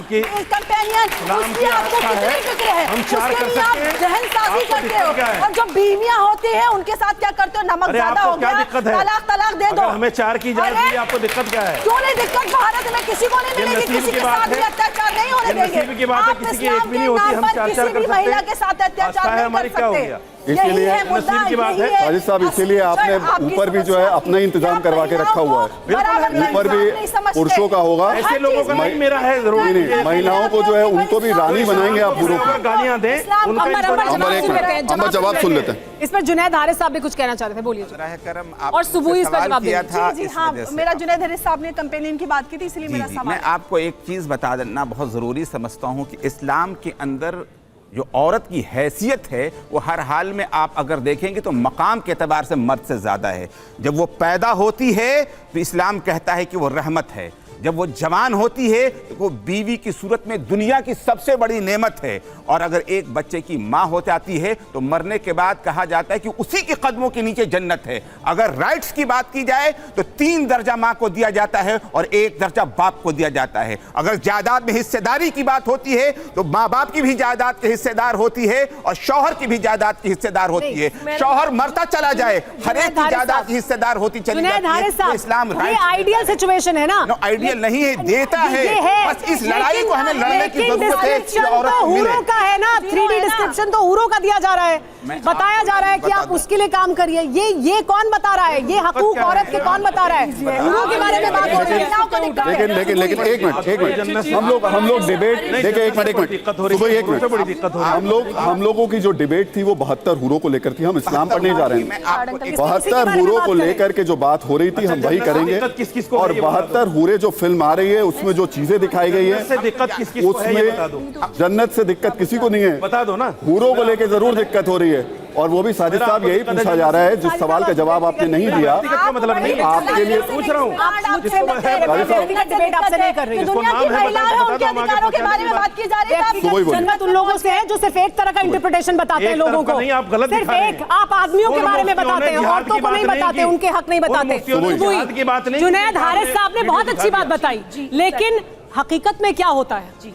कंपेनियन, उसकी आपको कितनी फिक्र है? हम चार उसके कर लिए आप सकते हैं। जहन साजी आपको करते दिक्कत क्या हो। है? और जो बीवियां होती हैं उनके साथ क्या करते हो? नमक अरे ज्यादा आपको हो क्या गया, दिक्कत है? तलाक दे दो। अगर हमें 4 की इजाजत अरे, दी, आपको दिक्कत क्या है? क्यों नहीं दिक्कत? भारत में किसी को नहीं ये मिलेगी, नसीब किसी की के बात साथ भी है। अत्याचार नहीं होने ये देंगे। नसीब की बात है, आप किसी की इस्लाम एक भी नहीं के होती, नाम हम पर 4 किसी कर भी सकते महिला हैं। के साथ अत्याचार आस्था है नहीं हमारी, कर क्या हो सकते। गया? यही इसीलिए है मुद्दा, नसीब की बात यही है। साजिद साहब, इसीलिए आपने आपकी ऊपर भी जो है समस्या अपना इंतजाम करवा के रखा हुआ है। बराबर का ऊपर भी इंसाफ नहीं समझते। पुरुषों का होगा। हर ऐसे लोगों का चीज़ नहीं में- मेरा है जरूर। नहीं, नहीं, महिलाओं को जो है उनको भी रानी बनाएंगे आप बुरों की। गालियां दें इस्लाम- उनका अंबर इस्लाम- जवाब एक सुन मिनट, लेते हैं, अंबर जवाब सुन लेते हैं। इस पर जुनैद हारिस साहब भी कुछ कहना चाह रहे थे, बोलिए। राह करम और सुबह इस पर जवाब किया देंगे। था जी इस हाँ, वजह से। मेरा जुनैद हरीश साहब ने कंपेनियन की बात की थी, इसलिए मेरा जी, सवाल मैं है। आपको एक चीज़ बता देना बहुत ज़रूरी समझता हूँ कि इस्लाम के अंदर जो औरत की हैसियत है वो हर हाल में आप अगर देखेंगे तो मकाम के एतबार से मर्द से ज़्यादा है। जब वो पैदा होती है तो इस्लाम कहता है कि वो रहमत है। जब वो जवान होती है तो वो बीवी की सूरत में दुनिया की सबसे बड़ी नेमत है। और अगर एक बच्चे की माँ हो जाती है तो मरने के बाद कहा जाता है कि उसी के कदमों के नीचे जन्नत है। अगर राइट्स की बात की जाए तो 3 दर्जा माँ को दिया जाता है और 1 दर्जा बाप को दिया जाता है। अगर जायदाद में हिस्सेदारी की बात होती है तो माँ बाप की भी जायदाद के हिस्सेदार होती है और शौहर की भी जायदाद की हिस्सेदार होती है। शौहर मरता चला जाए, हर एक की जायदाद की हिस्सेदार होती चली जुनैद जाती है। हारिस तो साहब, इस्लाम ये आइडियल सिचुएशन है ना, ये नहीं है, देता है। बस इस लड़ाई को हमें लड़ने की जरूरत है कि औरत को मिले। हूरों का है ना, 3D डिस्क्रिप्शन तो हूरों का दिया जा रहा है, बताया जा रहा है कि आप उसके लिए काम करिए। ये कौन बता रहा है? ये हकूक औरत के कौन बता रहा है? हूरों के बारे में बात हो रही है। लेकिन एक मिनट हम लोग डिबेट देखिए, एक मिनट हम लोगों की जो डिबेट थी वो 72 हूरों को लेकर थी। हम इस्लाम पर नहीं जा रहे हैं। 72 हूरों को लेकर के जो बात हो रही थी हम वही करेंगे। और 72 हूरे जो फिल्म आ रही है उसमें जो चीजें दिखाई गई है उसमें जन्नत से दिक्कत किसी को नहीं है, बता दो ना। हूरों को लेकर जरूर दिक्कत हो रही है। और वो भी साजिद साहब यही पूछा जा रहा है, जिस सवाल का जवाब आपने नहीं दिया मतलब नहीं, आपके लिए पूछ रहा हूँ। जन्नत उन लोगों से है जो सिर्फ एक तरह का इंटरप्रिटेशन बताते हैं लोगों को। नहीं, आप गलत सिर्फ एक, आप आदमियों के बारे में बताते हैं, औरतों को नहीं बताते, उनके हक नहीं बताते। जुनैद हारिस साहब ने बहुत अच्छी बात बताई, लेकिन हकीकत में क्या होता है? जी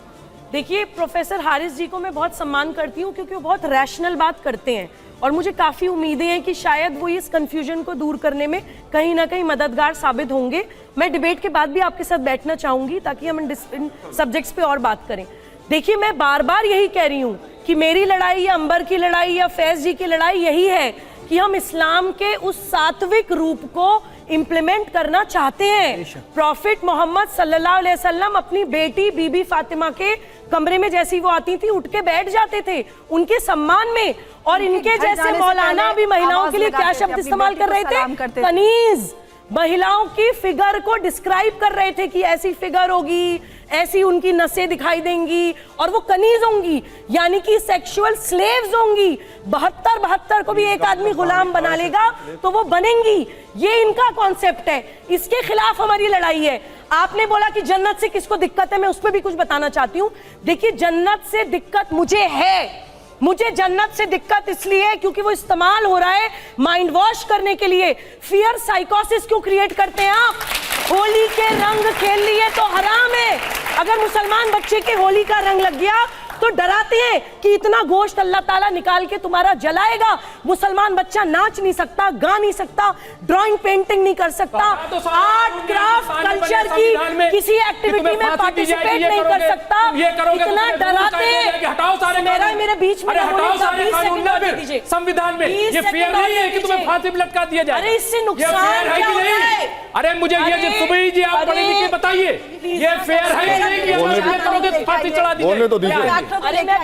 देखिए, प्रोफेसर हारिस जी को मैं बहुत सम्मान करती हूँ क्योंकि वो बहुत रैशनल बात करते हैं और मुझे काफ़ी उम्मीदें हैं कि शायद वो इस कन्फ्यूजन को दूर करने में कहीं ना कहीं मददगार साबित होंगे। मैं डिबेट के बाद भी आपके साथ बैठना चाहूँगी ताकि हम इन सब्जेक्ट्स पे और बात करें। देखिए, मैं बार बार यही कह रही हूँ कि मेरी लड़ाई या अंबर की लड़ाई या फैज़ जी की लड़ाई यही है कि हम इस्लाम के उस सात्विक रूप को इम्प्लीमेंट करना चाहते हैं। प्रॉफिट मोहम्मद सल्लल्लाहु अलैहि वसल्लम अपनी बेटी बीबी फातिमा के कमरे में जैसी वो आती थी उठ के बैठ जाते थे उनके सम्मान में। और इनके जैसे मौलाना भी महिलाओं के लिए क्या शब्द इस्तेमाल कर रहे थे? कनीज। महिलाओं की फिगर को डिस्क्राइब कर रहे थे कि ऐसी फिगर होगी, ऐसी उनकी नसें दिखाई देंगी और वो कनीज होंगी, यानी कि सेक्सुअल स्लेव्स होंगी। 72 को भी एक आदमी गुलाम बना लेगा तो वो बनेंगी। ये इनका कॉन्सेप्ट है, इसके खिलाफ हमारी लड़ाई है। आपने बोला कि जन्नत से किसको दिक्कत है, मैं उस पर भी कुछ बताना चाहती हूँ। देखिए, जन्नत से दिक्कत मुझे है। मुझे जन्नत से दिक्कत इसलिए है क्योंकि वो इस्तेमाल हो रहा है माइंड वॉश करने के लिए। फियर साइकोसिस क्यों क्रिएट करते हैं आप? होली के रंग खेल लिए तो हराम है। अगर मुसलमान बच्चे के होली का रंग लग गया तो डराते हैं कि इतना गोश्त अल्लाह ताला निकाल के तुम्हारा जलाएगा। मुसलमान बच्चा नाच नहीं सकता, गा नहीं सकता, ड्राइंग पेंटिंग नहीं कर सकता, आर्ट क्राफ्ट कल्चर की किसी एक्टिविटी में पार्टिसिपेट नहीं कर सकता। इतना डराते हैं। मेरे बीच में संविधान में ये फेयर नहीं है कि तुम्हें फांसी पे लटका दिया जाए। अरे इससे नुकसान क्या होता है? अरे मुझे ये सुबह जी आप पढ़े लिखे बताइए, ये फेयर है कि नहीं कि फांसी चढ़ा दी? बोलने तो दीजिए। अरे मैं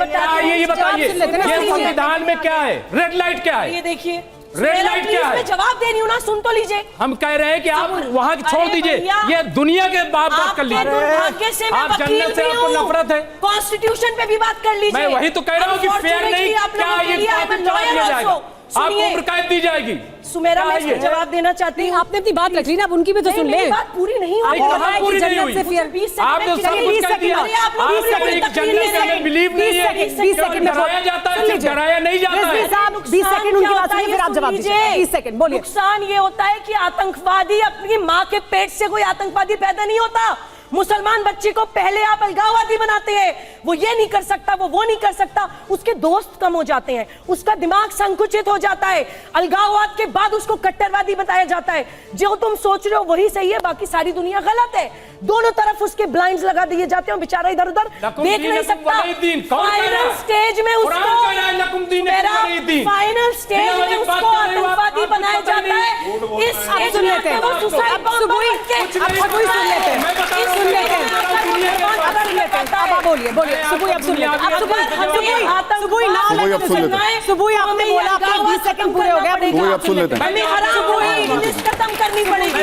ये बताइए, ये संविधान में क्या है? रेड लाइट क्या है? ये देखिए, रेड लाइट क्या है? मैं जवाब दे रही हूँ ना, सुन तो लीजिए। हम कह रहे हैं कि आप वहाँ छोड़ दीजिए, ये दुनिया के बात कर लीजिए। आप जन्नत से आपको नफरत है, कॉन्स्टिट्यूशन पे भी बात कर लीजिए। मैं वही तो कह रहा हूँ कि फेयर नहीं, क्या ये जाएगा, आपको उम्र कैद दी जाएगी। सुमेरा, मैं जवाब देना चाहती हूँ। आपने अपनी बात रख ली ना, अब उनकी भी तो सुन ले। बात पूरी नहीं हुई। पूरी नहीं हुई। आप तो सब कुछ कह दिया। आज तक एक जन्नत में बिलीव नहीं है। 20 सेकंड में डराया जाता है, डराया नहीं जाता है। 20 सेकंड उनकी बात सुनिए, फिर आप जवाब दीजिए। 20 सेकंड बोलिए। नुकसान ये होता है कि आतंकवादी, अपनी माँ के पेट से कोई आतंकवादी पैदा नहीं होता। मुसलमान बच्चे को पहले आप अलगाववादी बनाते हैं, वो ये नहीं कर सकता, वो नहीं कर सकता, उसके दोस्त कम हो जाते हैं, उसका दिमाग संकुचित हो जाता है। अलगाववाद के बाद उसको कट्टरवादी बताया जाता है। जो तुम सोच रहे हो वही सही है, बाकी सारी दुनिया गलत है। दोनों तरफ उसके ब्लाइंड्स लगा दिए जाते हैं, बेचारा इधर उधर देख नहीं सकता। फाइनल स्टेज में उसको आतंकवादी बनाया जाता है। इस स्टेज में वो सुसाइड बॉम्ब बोलिए बोलिए सुबह आप सुन लेते आपने बोला आपके 20 सेकंड पूरे हो गए, आप सुन लेते हैं। खत्म करनी पड़ेगी।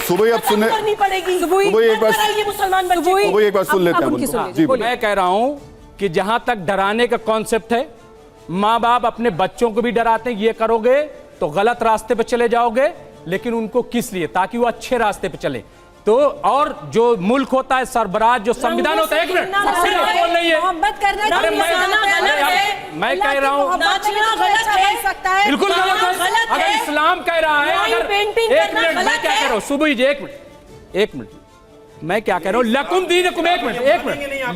सुबह आप सुनने करनी पड़ेगी। सुबह एक बार मुसलमान सुबह एक बार सुन लेते हैं जी। मैं कह रहा हूं कि जहां तक डराने का कॉन्सेप्ट है, माँ बाप अपने बच्चों को भी डराते हैं, ये करोगे तो गलत रास्ते पे चले जाओगे, लेकिन उनको किस लिए? ताकि वो अच्छे रास्ते पे चले। तो और जो मुल्क होता है, सरबराह जो संविधान होता है, एक मिनट बोल नहीं है, मैं कह रहा हूँ बिल्कुल गलत है। अगर इस्लाम कह रहा है, अगर एक मिनट मैं क्या कह रहा हूँ सुबह जी, एक मिनट मैं क्या कह रहा हूँ, लकुम दीनकुम, एक मिनट,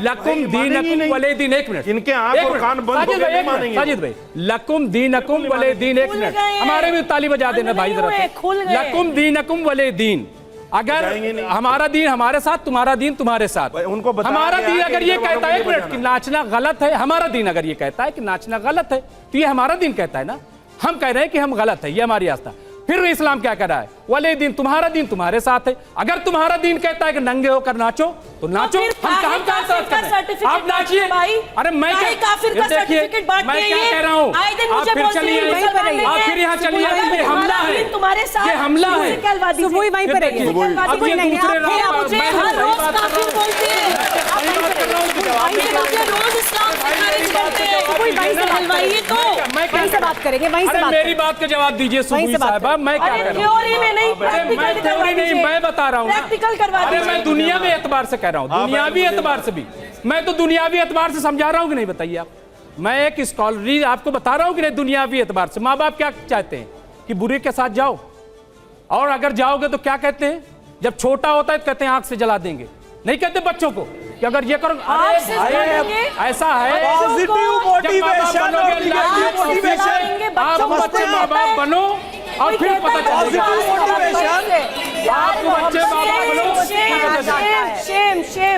लकुम दीनकुम वले दीन, एक मिनट, इनके आंख और कान बंद हो गए, मानेंगे। साजिद भाई, लकुम दीनकुम वले दीन, एक मिनट, हमारे में ताली बजा देना भाई जरा, लकुम दीनकुम वले दीन। अगर हमारा दीन हमारे साथ, तुम्हारा दीन तुम्हारे साथ, उनको हमारा दीन अगर ये कहता है, एक मिनट, कि नाचना गलत है, हमारा दीन अगर ये कहता है कि नाचना गलत है, तो ये हमारा दीन कहता है ना, हम कह रहे हैं कि हम गलत है, ये हमारी आस्था। फिर इस्लाम क्या कह रहा है, वले दिन तुम्हारे साथ है। अगर तुम्हारा दीन कहता है कि नंगे होकर नाचो तो नाचो, हम कहाँ आप नाचिए। अरे मैं देखिए मैं क्या कह रहा हूँ, आप फिर चलिए, आप फिर यहाँ चलिए, ये हमला है, ये हमला है, सुबह वहीं पर रहिए। अब ये दूसरे वहीं से बात करेंगे, वहीं से बात। मेरी बात का जवाब दीजिए सुबह साहबा, मैं क्या कह रहा हूँ, थ्योरी में नहीं, मैं थ्योरी नहीं, मैं बता रहा हूँ, प्रैक्टिकल करवा अरे मैं दुनिया में एतबार से कह रहा हूँ, दुनियावी एतबार से भी, मैं तो दुनियावी एतबार से समझा रहा हूँ कि नहीं, बताइए आप। मैं एक स्कॉलरी आपको बता रहा हूँ कि नहीं, दुनियावी एतबार से। माँ बाप क्या चाहते हैं कि बुरे के साथ जाओ, और अगर जाओगे तो क्या कहते हैं, जब छोटा होता है तो कहते हैं आंख से जला देंगे, नहीं कहते बच्चों को कि अगर ये करो, ऐसा है, आप बच्चे माँ बाप बनो और फिर पता चलेगा, आपको बच्चे माँ बाप बनो।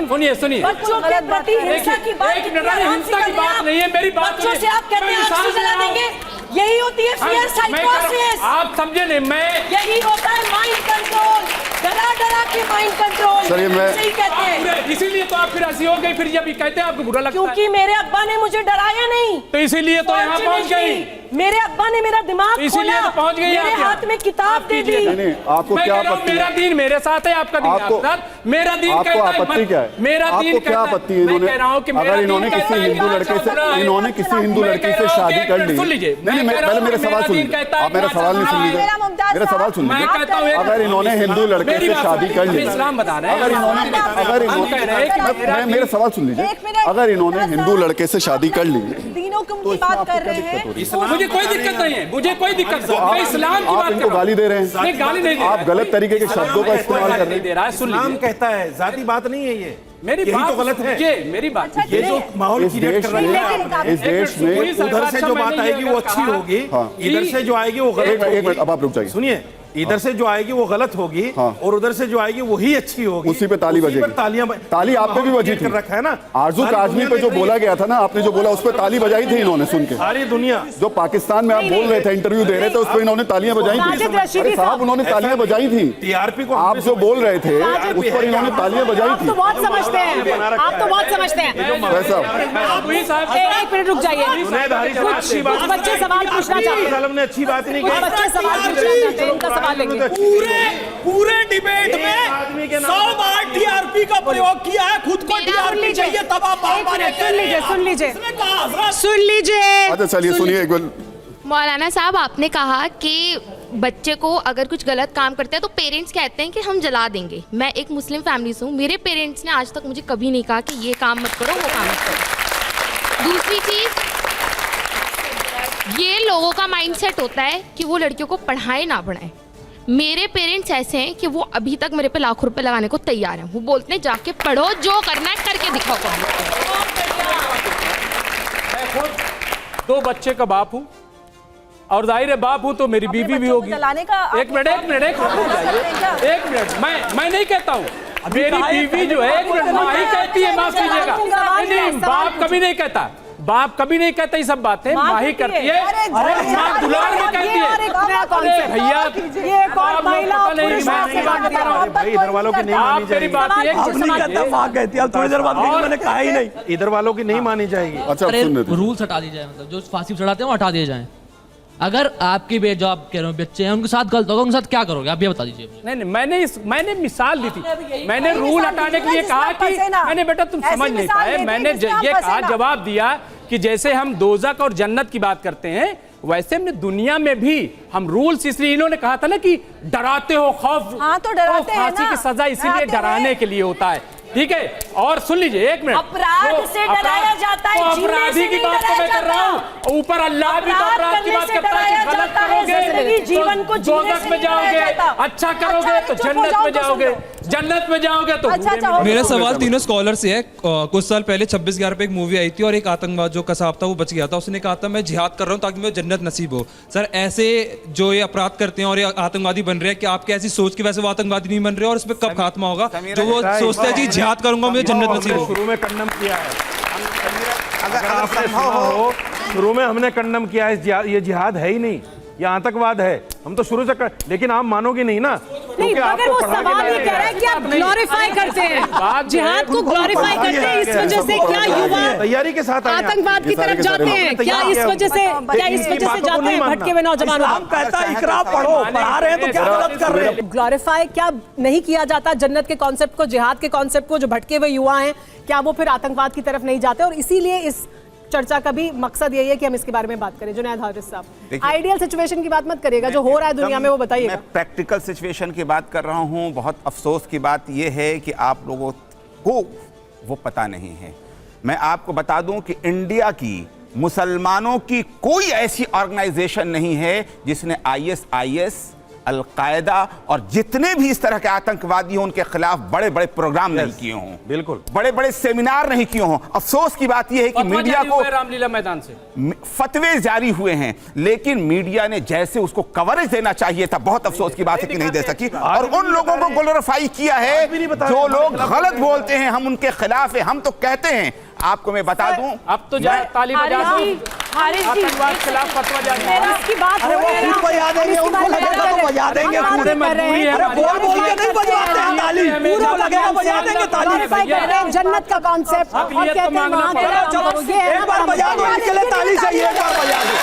सुनिए सुनिए, बच्चों के प्रति हिंसा की बात, हिंसा की बात नहीं है, मेरी बात बच्चों से आप कहते हैं आंसू जला देंगे, यही होती है फियर साइकोसिस। आप समझे नहीं, मैं यही होता है माइंड कंट्रोल, डरा डरा के माइंड कंट्रोल। चलिए मैं सही कहते हैं, इसीलिए तो आप फिर ऐसी हो गई, फिर जब कहते हैं आपको बुरा लगता है, क्योंकि मेरे अब्बा ने मुझे डराया नहीं, तो इसीलिए तो यहाँ पहुँच गई, मेरे अब्बा ने मेरा दिमाग इसीलिए तो पहुँच गई, मेरे हाथ में किताब दे दी। नहीं, आपको क्या आपत्ति है? मेरा दीन मेरे साथ है, आपका दीन आपके साथ, मेरा दीन आपको आपत्ति क्या है? मेरा दीन आपको क्या आपत्ति है? इन्होंने अगर इन्होंने किसी हिंदू लड़के से, इन्होंने किसी हिंदू लड़की से शादी कर ली, सुन लीजिए, नहीं पहले मेरा सवाल सुन लीजिए, आप मेरा सवाल नहीं सुन लीजिए, मेरा सवाल सुन लीजिए। अगर इन्होंने हिंदू लड़के से शादी कर ली, इस्लाम बता रहे हैं, अगर इन्होंने मेरा सवाल सुन लीजिए, अगर इन्होंने हिंदू लड़के से शादी कर ली, की बात कर रहे हैं, मुझे कोई दिक्कत नहीं है, मुझे कोई दिक्कत नहीं, मैं इस्लाम की बात कर रहा हूं। गाली दे रहे हैं, गाली नहीं, आप गलत तरीके के शब्दों का इस्तेमाल कर रहे हैं। इस्लाम कहता है जाती बात नहीं है, ये मेरी बात तो गलत है, ये मेरी बात, ये जो माहौल क्रिएट कर रहे हैं इस देश में, उधर से जो बात आएगी वो अच्छी होगी, इधर से जो आएगी वो गलत। एक मिनट, अब आप रुक जाइए, सुनिए, इधर से जो आएगी वो गलत होगी, और उधर से जो आएगी वही अच्छी होगी, उसी पे ताली बजेगी, ताली आप पे भी बजी थी, रखा है ना। आरजू काजमी पे जो बोला गया था ना, आपने जो बोला उस पर ताली बजाई थी इन्होंने, सुन के सारी दुनिया, जो पाकिस्तान में आप बोल रहे थे, इंटरव्यू दे रहे थे, उस पर इन्होंने तालियां बजाई थी। अरे साहब, उन्होंने तालियां बजाई थी, टीआरपी को आप जो बोल रहे थे उस पर इन्होंने तालियां बजाई आप थी। तो बहुत समझते हैं, आप तो बहुत समझते हैं। एक मिनट रुक जाइए, कुछ बच्चे सवाल पूछना चाहते हैं, ने अच्छी बात नहीं की, बच्चे सवाल पूछना चाहते हैं, उनका सवाल लेंगे। पूरे डिबेट में 100 बार टीआरपी का प्रयोग किया है, खुद को टीआरपी चाहिए, तब आप सुन लीजिए। अच्छा चलिए सुनिए एक बार। मौलाना साहब, आपने कहा कि बच्चे को अगर कुछ गलत काम करते हैं तो पेरेंट्स कहते हैं कि हम जला देंगे। मैं एक मुस्लिम फैमिली से हूँ, मेरे पेरेंट्स ने आज तक मुझे कभी नहीं कहा कि ये काम मत करो, वो काम मत करो। दूसरी चीज़, ये लोगों का माइंडसेट होता है कि वो लड़कियों को पढ़ाए ना पढ़ाए। मेरे पेरेंट्स ऐसे हैं कि वो अभी तक मेरे पे लाखों रुपए लगाने को तैयार हैं। वो बोलते हैं जाके पढ़ो, जो करना है करके दिखाओ। मैं खुद 2 बच्चे का बाप हूँ, और जाहिर है बाप हूँ तो मेरी बीवी भी होगी। एक मिनट, मैं नहीं कहता हूँ, मेरी बीवी जो है, एक मिनट, माँ ही कहती है, माफ कीजिएगा, नहीं, बाप कभी नहीं कहता, बाप कभी नहीं कहता ये सब बातें, माँ ही करती है, माँ दुलार में कहती है। अरे भैया, आप इधर वालों की नहीं मानी जाएगी, माँ कहती है, थोड़ी देर बाद मैंने कहा ही नहीं, इधर वालों की नहीं मानी जाएगी। अच्छा, रूल्स हटा दिए जाए, मतलब जो फांसी चढ़ाते हैं वो हटा दिए जाए। अगर आपकी जो आप कह रहे हो बच्चे हैं उनके साथ गलत होगा, उनके साथ क्या करोगे आप ये बता दीजिए। नहीं, मैंने मिसाल दी थी, मैंने रूल हटाने के लिए कहा कि मैंने, बेटा तुम समझ नहीं पाए, मैंने ये कहा, जवाब दिया कि जैसे हम दोज़ख और जन्नत की बात करते हैं, वैसे हमने दुनिया में भी हम रूल्स, इसलिए इन्होंने कहा था ना कि डराते हो, खौफ, तो डराते हैं, फांसी की सजा इसीलिए डराने के लिए होता है, ठीक है। और सुन लीजिए, एक मिनट, अपराध से डराया जाता है, अपराधी की बात तो मैं कर रहा हूँ, ऊपर अल्लाह भी तो अपराध की बात करता है कि गलत करोगे जीवन को दोज़ख में जाओगे, अच्छा करोगे तो जन्नत में जाओगे। जन्नत में जाओगे तो अच्छा, हूरे अच्छा, मिलेंगे। मेरा सवाल तीनों स्कॉलर से है। कुछ साल पहले 26/11 पे एक मूवी आई थी और एक आतंकवाद जो कसाब था वो बच गया था। उसने कहा था मैं जिहाद कर रहा हूँ ताकि मुझे जन्नत नसीब हो। सर ऐसे जो ये अपराध करते हैं और ये आतंकवादी बन रहे हैं, क्या आपके ऐसी सोच की वजह से वो आतंकवादी नहीं बन रहे और इसमें कब खात्मा होगा? जो वो सोचते हैं जी जिहाद करूंगा मुझे जन्नत नसीब हो। शुरू में कंडम किया है, अगर आपने संभव सुना हो हो, शुरू में हमने कंडम किया है। ये जिहाद है ही नहीं, ये आतंकवाद है। हम तो शुरू से लेकिन आप मानोगे नहीं ना, नहीं, मगर वो सवाल ये कह रहा है कि आप ग्लोरीफाई करते हैं जिहाद को, ग्लोरीफाई करते हैं, इस वजह से क्या युवा तैयारी के साथ आतंकवाद की तरफ जाते हैं? क्या इस वजह से जाते हैं भटके हुए नौजवानों? इस्लाम कहता है इकरा पढ़ो, पढ़ा रहे हैं तो क्या गलत कर रहे हैं? ग्लोरीफाई क्या नहीं किया जाता जन्नत के कॉन्सेप्ट को, जिहाद के कॉन्सेप्ट को? जो भटके हुए युवा हैं, क्या वो फिर आतंकवाद की तरफ नहीं जाते? और इसीलिए इस चर्चा का भी मकसद यही है कि हम इसके बारे में बात करें। जुनैद हारिस साहब, आइडियल सिचुएशन की बात मत करिएगा, जो हो रहा है दुनिया में वो बताइएगा। मैं प्रैक्टिकल सिचुएशन की बात कर रहा हूं। बहुत अफसोस की बात यह है कि आप लोगों को वो पता नहीं है। मैं आपको बता दूं कि इंडिया की मुसलमानों की कोई ऐसी ऑर्गेनाइजेशन नहीं है जिसने ISIS, अलकायदा और जितने भी इस तरह के आतंकवादी हों उनके खिलाफ बड़े बड़े प्रोग्राम नहीं किए हों, बिल्कुल बड़े बड़े सेमिनार नहीं किए हों। अफसोस की बात यह है कि मीडिया को रामलीला मैदान से फतवे जारी हुए हैं, लेकिन मीडिया ने जैसे उसको कवरेज देना चाहिए था, बहुत अफसोस की बात है कि नहीं दे सकी। और उन लोगों को ग्लोरीफाई किया है जो लोग गलत बोलते हैं, हम उनके खिलाफ है। हम तो कहते हैं, आपको मैं बता दूं, अब तो ताली बजा दो, आतंकवाद के खिलाफ फतवा जारी है। इसकी बात हो अरे वो रही है खुद बजा देंगे, उनको लगेगा तो बजा देंगे खुद। पूरे मजबूरी है अरे बोल बोल के नहीं बजवाते हैं ताली, उनको लगेगा बजा देंगे ताली। ग्लोरीफाई करते हैं जन्नत का कॉन्सेप्ट और कहते हैं वहां चलो चलो एक बार बजा दो इनके लिए ताली चाहिए, एक बार बजा दो।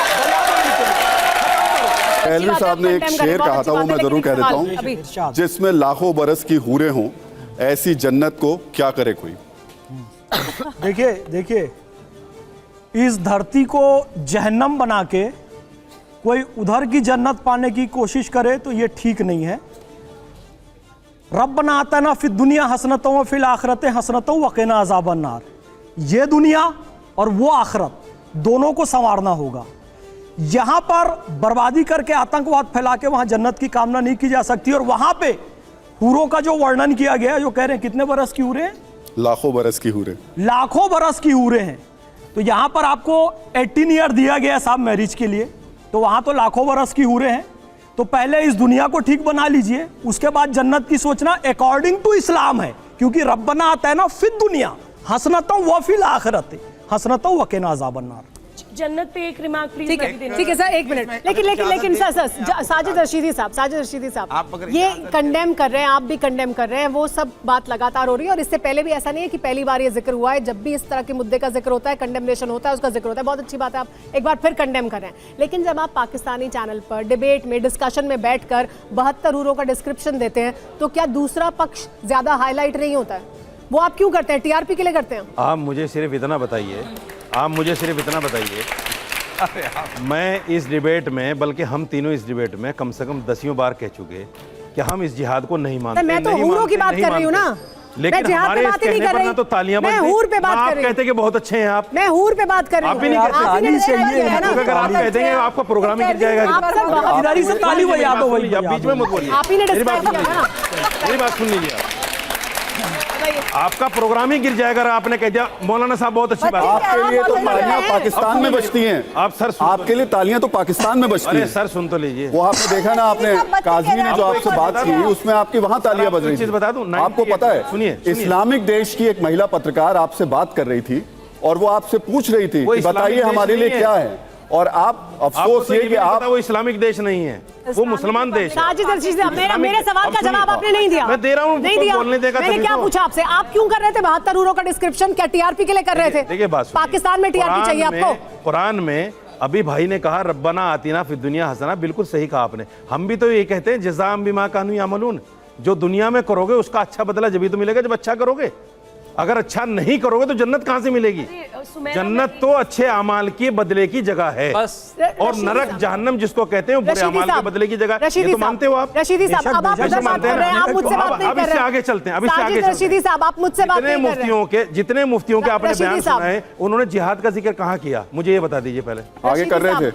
पहलवी साहब ने एक शेर कहा था, वो मैं जरूर कह देता हूँ, जिसमें लाखों बरस की हूरें हों, ऐसी जन्नत को क्या करे कोई। देखिए इस धरती को जहन्नम बना के कोई उधर की जन्नत पाने की कोशिश करे तो ये ठीक नहीं है। रब्बना आतना फिद दुनिया हसनतों व फिल आखिरत हसनतों व क़िना अज़ाबन नार। ये दुनिया और वो आखिरत दोनों को संवारना होगा। यहाँ पर बर्बादी करके आतंकवाद फैला के वहाँ जन्नत की कामना नहीं की जा सकती। और वहाँ पे हूरों का जो वर्णन किया गया, जो कह रहे हैं कितने बरस की हूरें, लाखों बरस की हूरें, लाखों बरस की हूरें हैं। तो यहाँ पर आपको 18 ईयर दिया गया है साहब मैरिज के लिए, तो वहाँ तो लाखों बरस की हूरें हैं। तो पहले इस दुनिया को ठीक बना लीजिए, उसके बाद जन्नत की सोचना अकॉर्डिंग टू इस्लाम है। क्योंकि रब्बना आता है ना फिद दुनिया हसनतों व फिल आखिरत हसनतों व क़िना अज़ाबन नार। जन्नत पे एक रिमार्क प्लीज। ठीक है सर, एक मिनट। लेकिन सर साजिद रशीदी साहब ये कंडेम कर रहे हैं, आप भी कंडेम कर रहे हैं, वो सब बात लगातार हो रही है। और इससे पहले भी ऐसा नहीं है कि पहली बार ये जिक्र हुआ है। जब भी इस तरह के मुद्दे का जिक्र होता है, कंडेमनेशन होता है, उसका जिक्र होता है, बहुत अच्छी बात है, आप एक बार फिर कंडेम कर रहे हैं। लेकिन जब आप पाकिस्तानी चैनल पर डिबेट में, डिस्कशन में बैठकर 72 हूरों का डिस्क्रिप्शन देते हैं, तो क्या दूसरा पक्ष ज्यादा हाईलाइट नहीं होता है? वो आप क्यों करते हैं? TRP के लिए करते हैं? आप मुझे सिर्फ इतना बताइए, मैं इस डिबेट में, बल्कि हम तीनों इस डिबेट में कम से कम 10 बार कह चुके कि हम इस जिहाद को नहीं मानते। मैं तो हूरों की बात कर रही हूँ ना, लेकिन हमारे इस कहने पर ना तो तालियां बजती। मैं हूर पे बात कर रही हूँ। कहते कि बहुत अच्छे हैं आप, मैं हूर पे बात कर रही हूँ। आप भी नहीं करते। अगर आप कह देंगे आपका प्रोग्राम ही गिर जाएगा। इधर ही से ताली बजा दो भाई, बीच में मत बोलिए, आप ही ने मेरी बात डिस्कस किया ना। मेरी बात सुन लीजिए, आपका प्रोग्राम ही गिर जाएगा। आपने कह दिया मौलाना साहब बहुत अच्छी बात। आपके लिए तो तालियां पाकिस्तान में बजती हैं। आप सर आपके लिए तालियां तो पाकिस्तान में बजती हैं। अरे सर सुन तो लीजिए, वो आपने देखा ना, आपने काज़मी ने जो आपसे बात की उसमें आपकी वहां तालियां बज रही थी। बता दूं, आपको पता है, सुनिए, इस्लामिक देश की एक महिला पत्रकार आपसे बात कर रही थी और वो आपसे पूछ रही थी कि बताइए हमारे लिए क्या है। और आप अफसोस ये कि आप, वो इस्लामिक देश नहीं है, वो मुसलमान देश है। मेरे सवाल का जवाब आपने नहीं दिया। मैं दे रहा हूँ, नहीं दिया। बोलने देगा। मैंने क्या पूछा आपसे? आप क्यों कर रहे थे 72 हूरों का डिस्क्रिप्शन? क्या TRP के लिए कर रहे थे? देखिए बात सुनिए, पाकिस्तान में TRP चाहिए आपको? कुरान में अभी भाई ने कहा रब्बना आतिना फिद दुनिया हसना, बिल्कुल सही कहा आपने। हम भी तो ये कहते हैं जज़ाअम बिमा कानू यामलून, जो दुनिया में करोगे उसका अच्छा बदला जब तो मिलेगा जब अच्छा करोगे। अगर अच्छा नहीं करोगे तो जन्नत कहाँ से मिलेगी? जन्नत तो अच्छे अमाल के बदले की जगह है, और नरक जहन्नम जिसको कहते हैं बुरे अमाल के बदले की जगह। ये तो मानते हो आप? रशीदी साहब, अब आप मुझसे बात कर रहे हैं, आप मुझसे बात नहीं कर रहे हैं। अब इससे आगे चलते हैं, अब इससे आगे रशीदी साहब, आप मुझसे बात नहीं कर रहे हैं। जितने मुफ्तियों के आपने बयान सुना है, उन्होंने जिहाद का जिक्र कहाँ किया? मुझे ये बता दीजिए पहले। आगे कर रहे थे,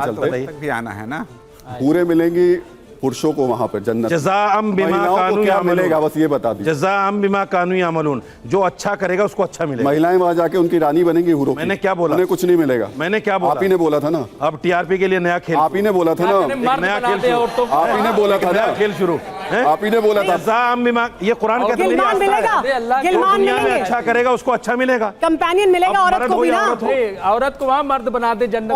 पे चलते हैं। तक भी आना है ना। पूरे मिलेंगी पुरुषों को वहां पर जन्नत, जज़ाअम बिमा महिलाओं को कानू क्या यामलून। मिलेगा बस ये बता दीजिए। जज़ाअम बिमा कानू यामलून, जो अच्छा करेगा उसको अच्छा मिलेगा। महिलाएं वहां जाके उनकी रानी बनेंगी हूरों की। मैंने क्या बोला? उन्हें कुछ नहीं मिलेगा। मैंने क्या बोला? आप ही ने बोला था ना। अब टीआरपी के लिए नया खेल, आप ही ने बोला था ना। मर्द नया बना खेल दे शुरू। औरतों को। आप ही ने बोला था ना। नया खेल शुरू, आप ही ने बोला था। जज़ाअम बिमा, ये कुरान कहता है, मेरी गिलमान आस्था मिलेगा, है। जो गिलमान दुनिया में मिलेंगे, अच्छा करेगा उसको अच्छा मिलेगा। कंपेनियन मिलेगा अब औरत मर्द को हो भी या ना। औरत हो। औरत को वहां मर्द बना दे जन्नत।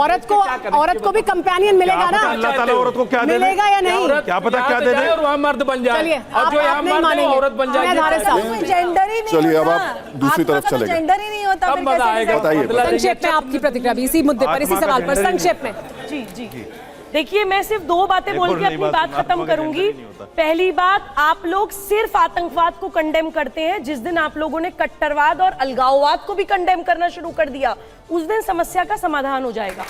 औरत को भी कंपेनियन मिलेगा ना। अल्लाह ताला औरत को क्या दे दे? मिलेगा या नहीं? क्या पता क्या दे दे? और वहां मर्द बन जाए। चलिए, और जो आप यहाँ नहीं मर्द है वो मानेंगे। औरत बन जाएगी। हमारे साथ। जेंडर ही नहीं चलिए अब होता। आप दूसरी तरफ आत्मा का तो चले गए। जेंडर ही नहीं होता, कब फिर मजा कैसे आएगा? बताइए। बदला देंगे। संक्षेप में आपकी प्रतिक्रिया भी इसी मुद्दे पर, इसी आत्मा का सवाल पर जेंडर ही संक्षेप में। जी जी देखिए, मैं सिर्फ दो बातें बोल के नई अपनी बात बात सुना, खत्म आत्मा का करूंगी। जेंडर ही नहीं होता। पहली बात, आप लोग सिर्फ आतंकवाद को कंडेम करते हैं। जिस दिन आप लोगों ने कट्टरवाद और अलगाववाद को भी कंडेम करना शुरू कर दिया, उस दिन समस्या का समाधान हो जाएगा।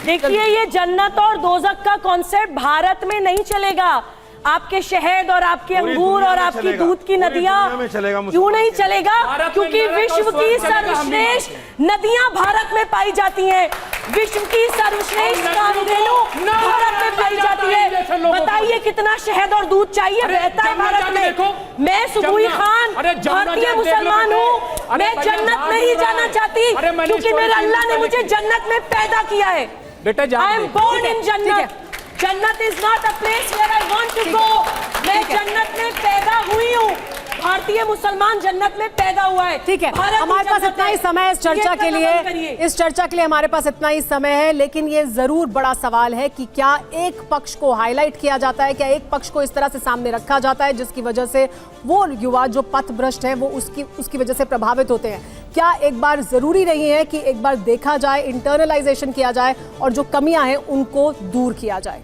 देखिए, ये जन्नत और दोजख का कॉन्सेप्ट भारत में नहीं चलेगा। आपके शहद और आपके पूरी अंगूर दुनिया और में आपकी चलेगा। दूध की पूरी नदियां दुनिया में चलेगा। क्यों नहीं चलेगा? भारत में क्योंकि नरक और विश्व स्वर्ग की चलेगा, हम भी सर्वश्रेष्ठ मानते नदियां भारत में पाई जाती हैं। विश्व की सर्वश्रेष्ठ कामधेनु भारत में पाई जाती है। बताइए कितना शहद और दूध चाहिए, रहता है भारत में। मैं सुबुई खान भारतीय मुसलमान हूँ। मैं जन्नत नहीं जाना चाहती क्योंकि मेरे अल्लाह ने मुझे जन्नत में पैदा किया है। बेटा आई एम बोर्न इन जन्नत। जन्नत is not a place where I want to go. मैं जन्नत में पैदा हुई हूँ। भारतीय मुसलमान जन्नत में पैदा हुआ है। ठीक है, भारत हमारे पास जन्नत इतना ही समय है इस चर्चा के लिए। इस चर्चा के लिए हमारे पास इतना ही समय है, लेकिन ये जरूर बड़ा सवाल है कि क्या एक पक्ष को हाईलाइट किया जाता है, क्या एक पक्ष को इस तरह से सामने रखा जाता है जिसकी वजह से वो युवा जो पथभ्रष्ट है वो उसकी वजह से प्रभावित होते हैं। क्या एक बार जरूरी नहीं है कि एक बार देखा जाए, इंटरनलाइजेशन किया जाए और जो कमियां हैं उनको दूर किया जाए?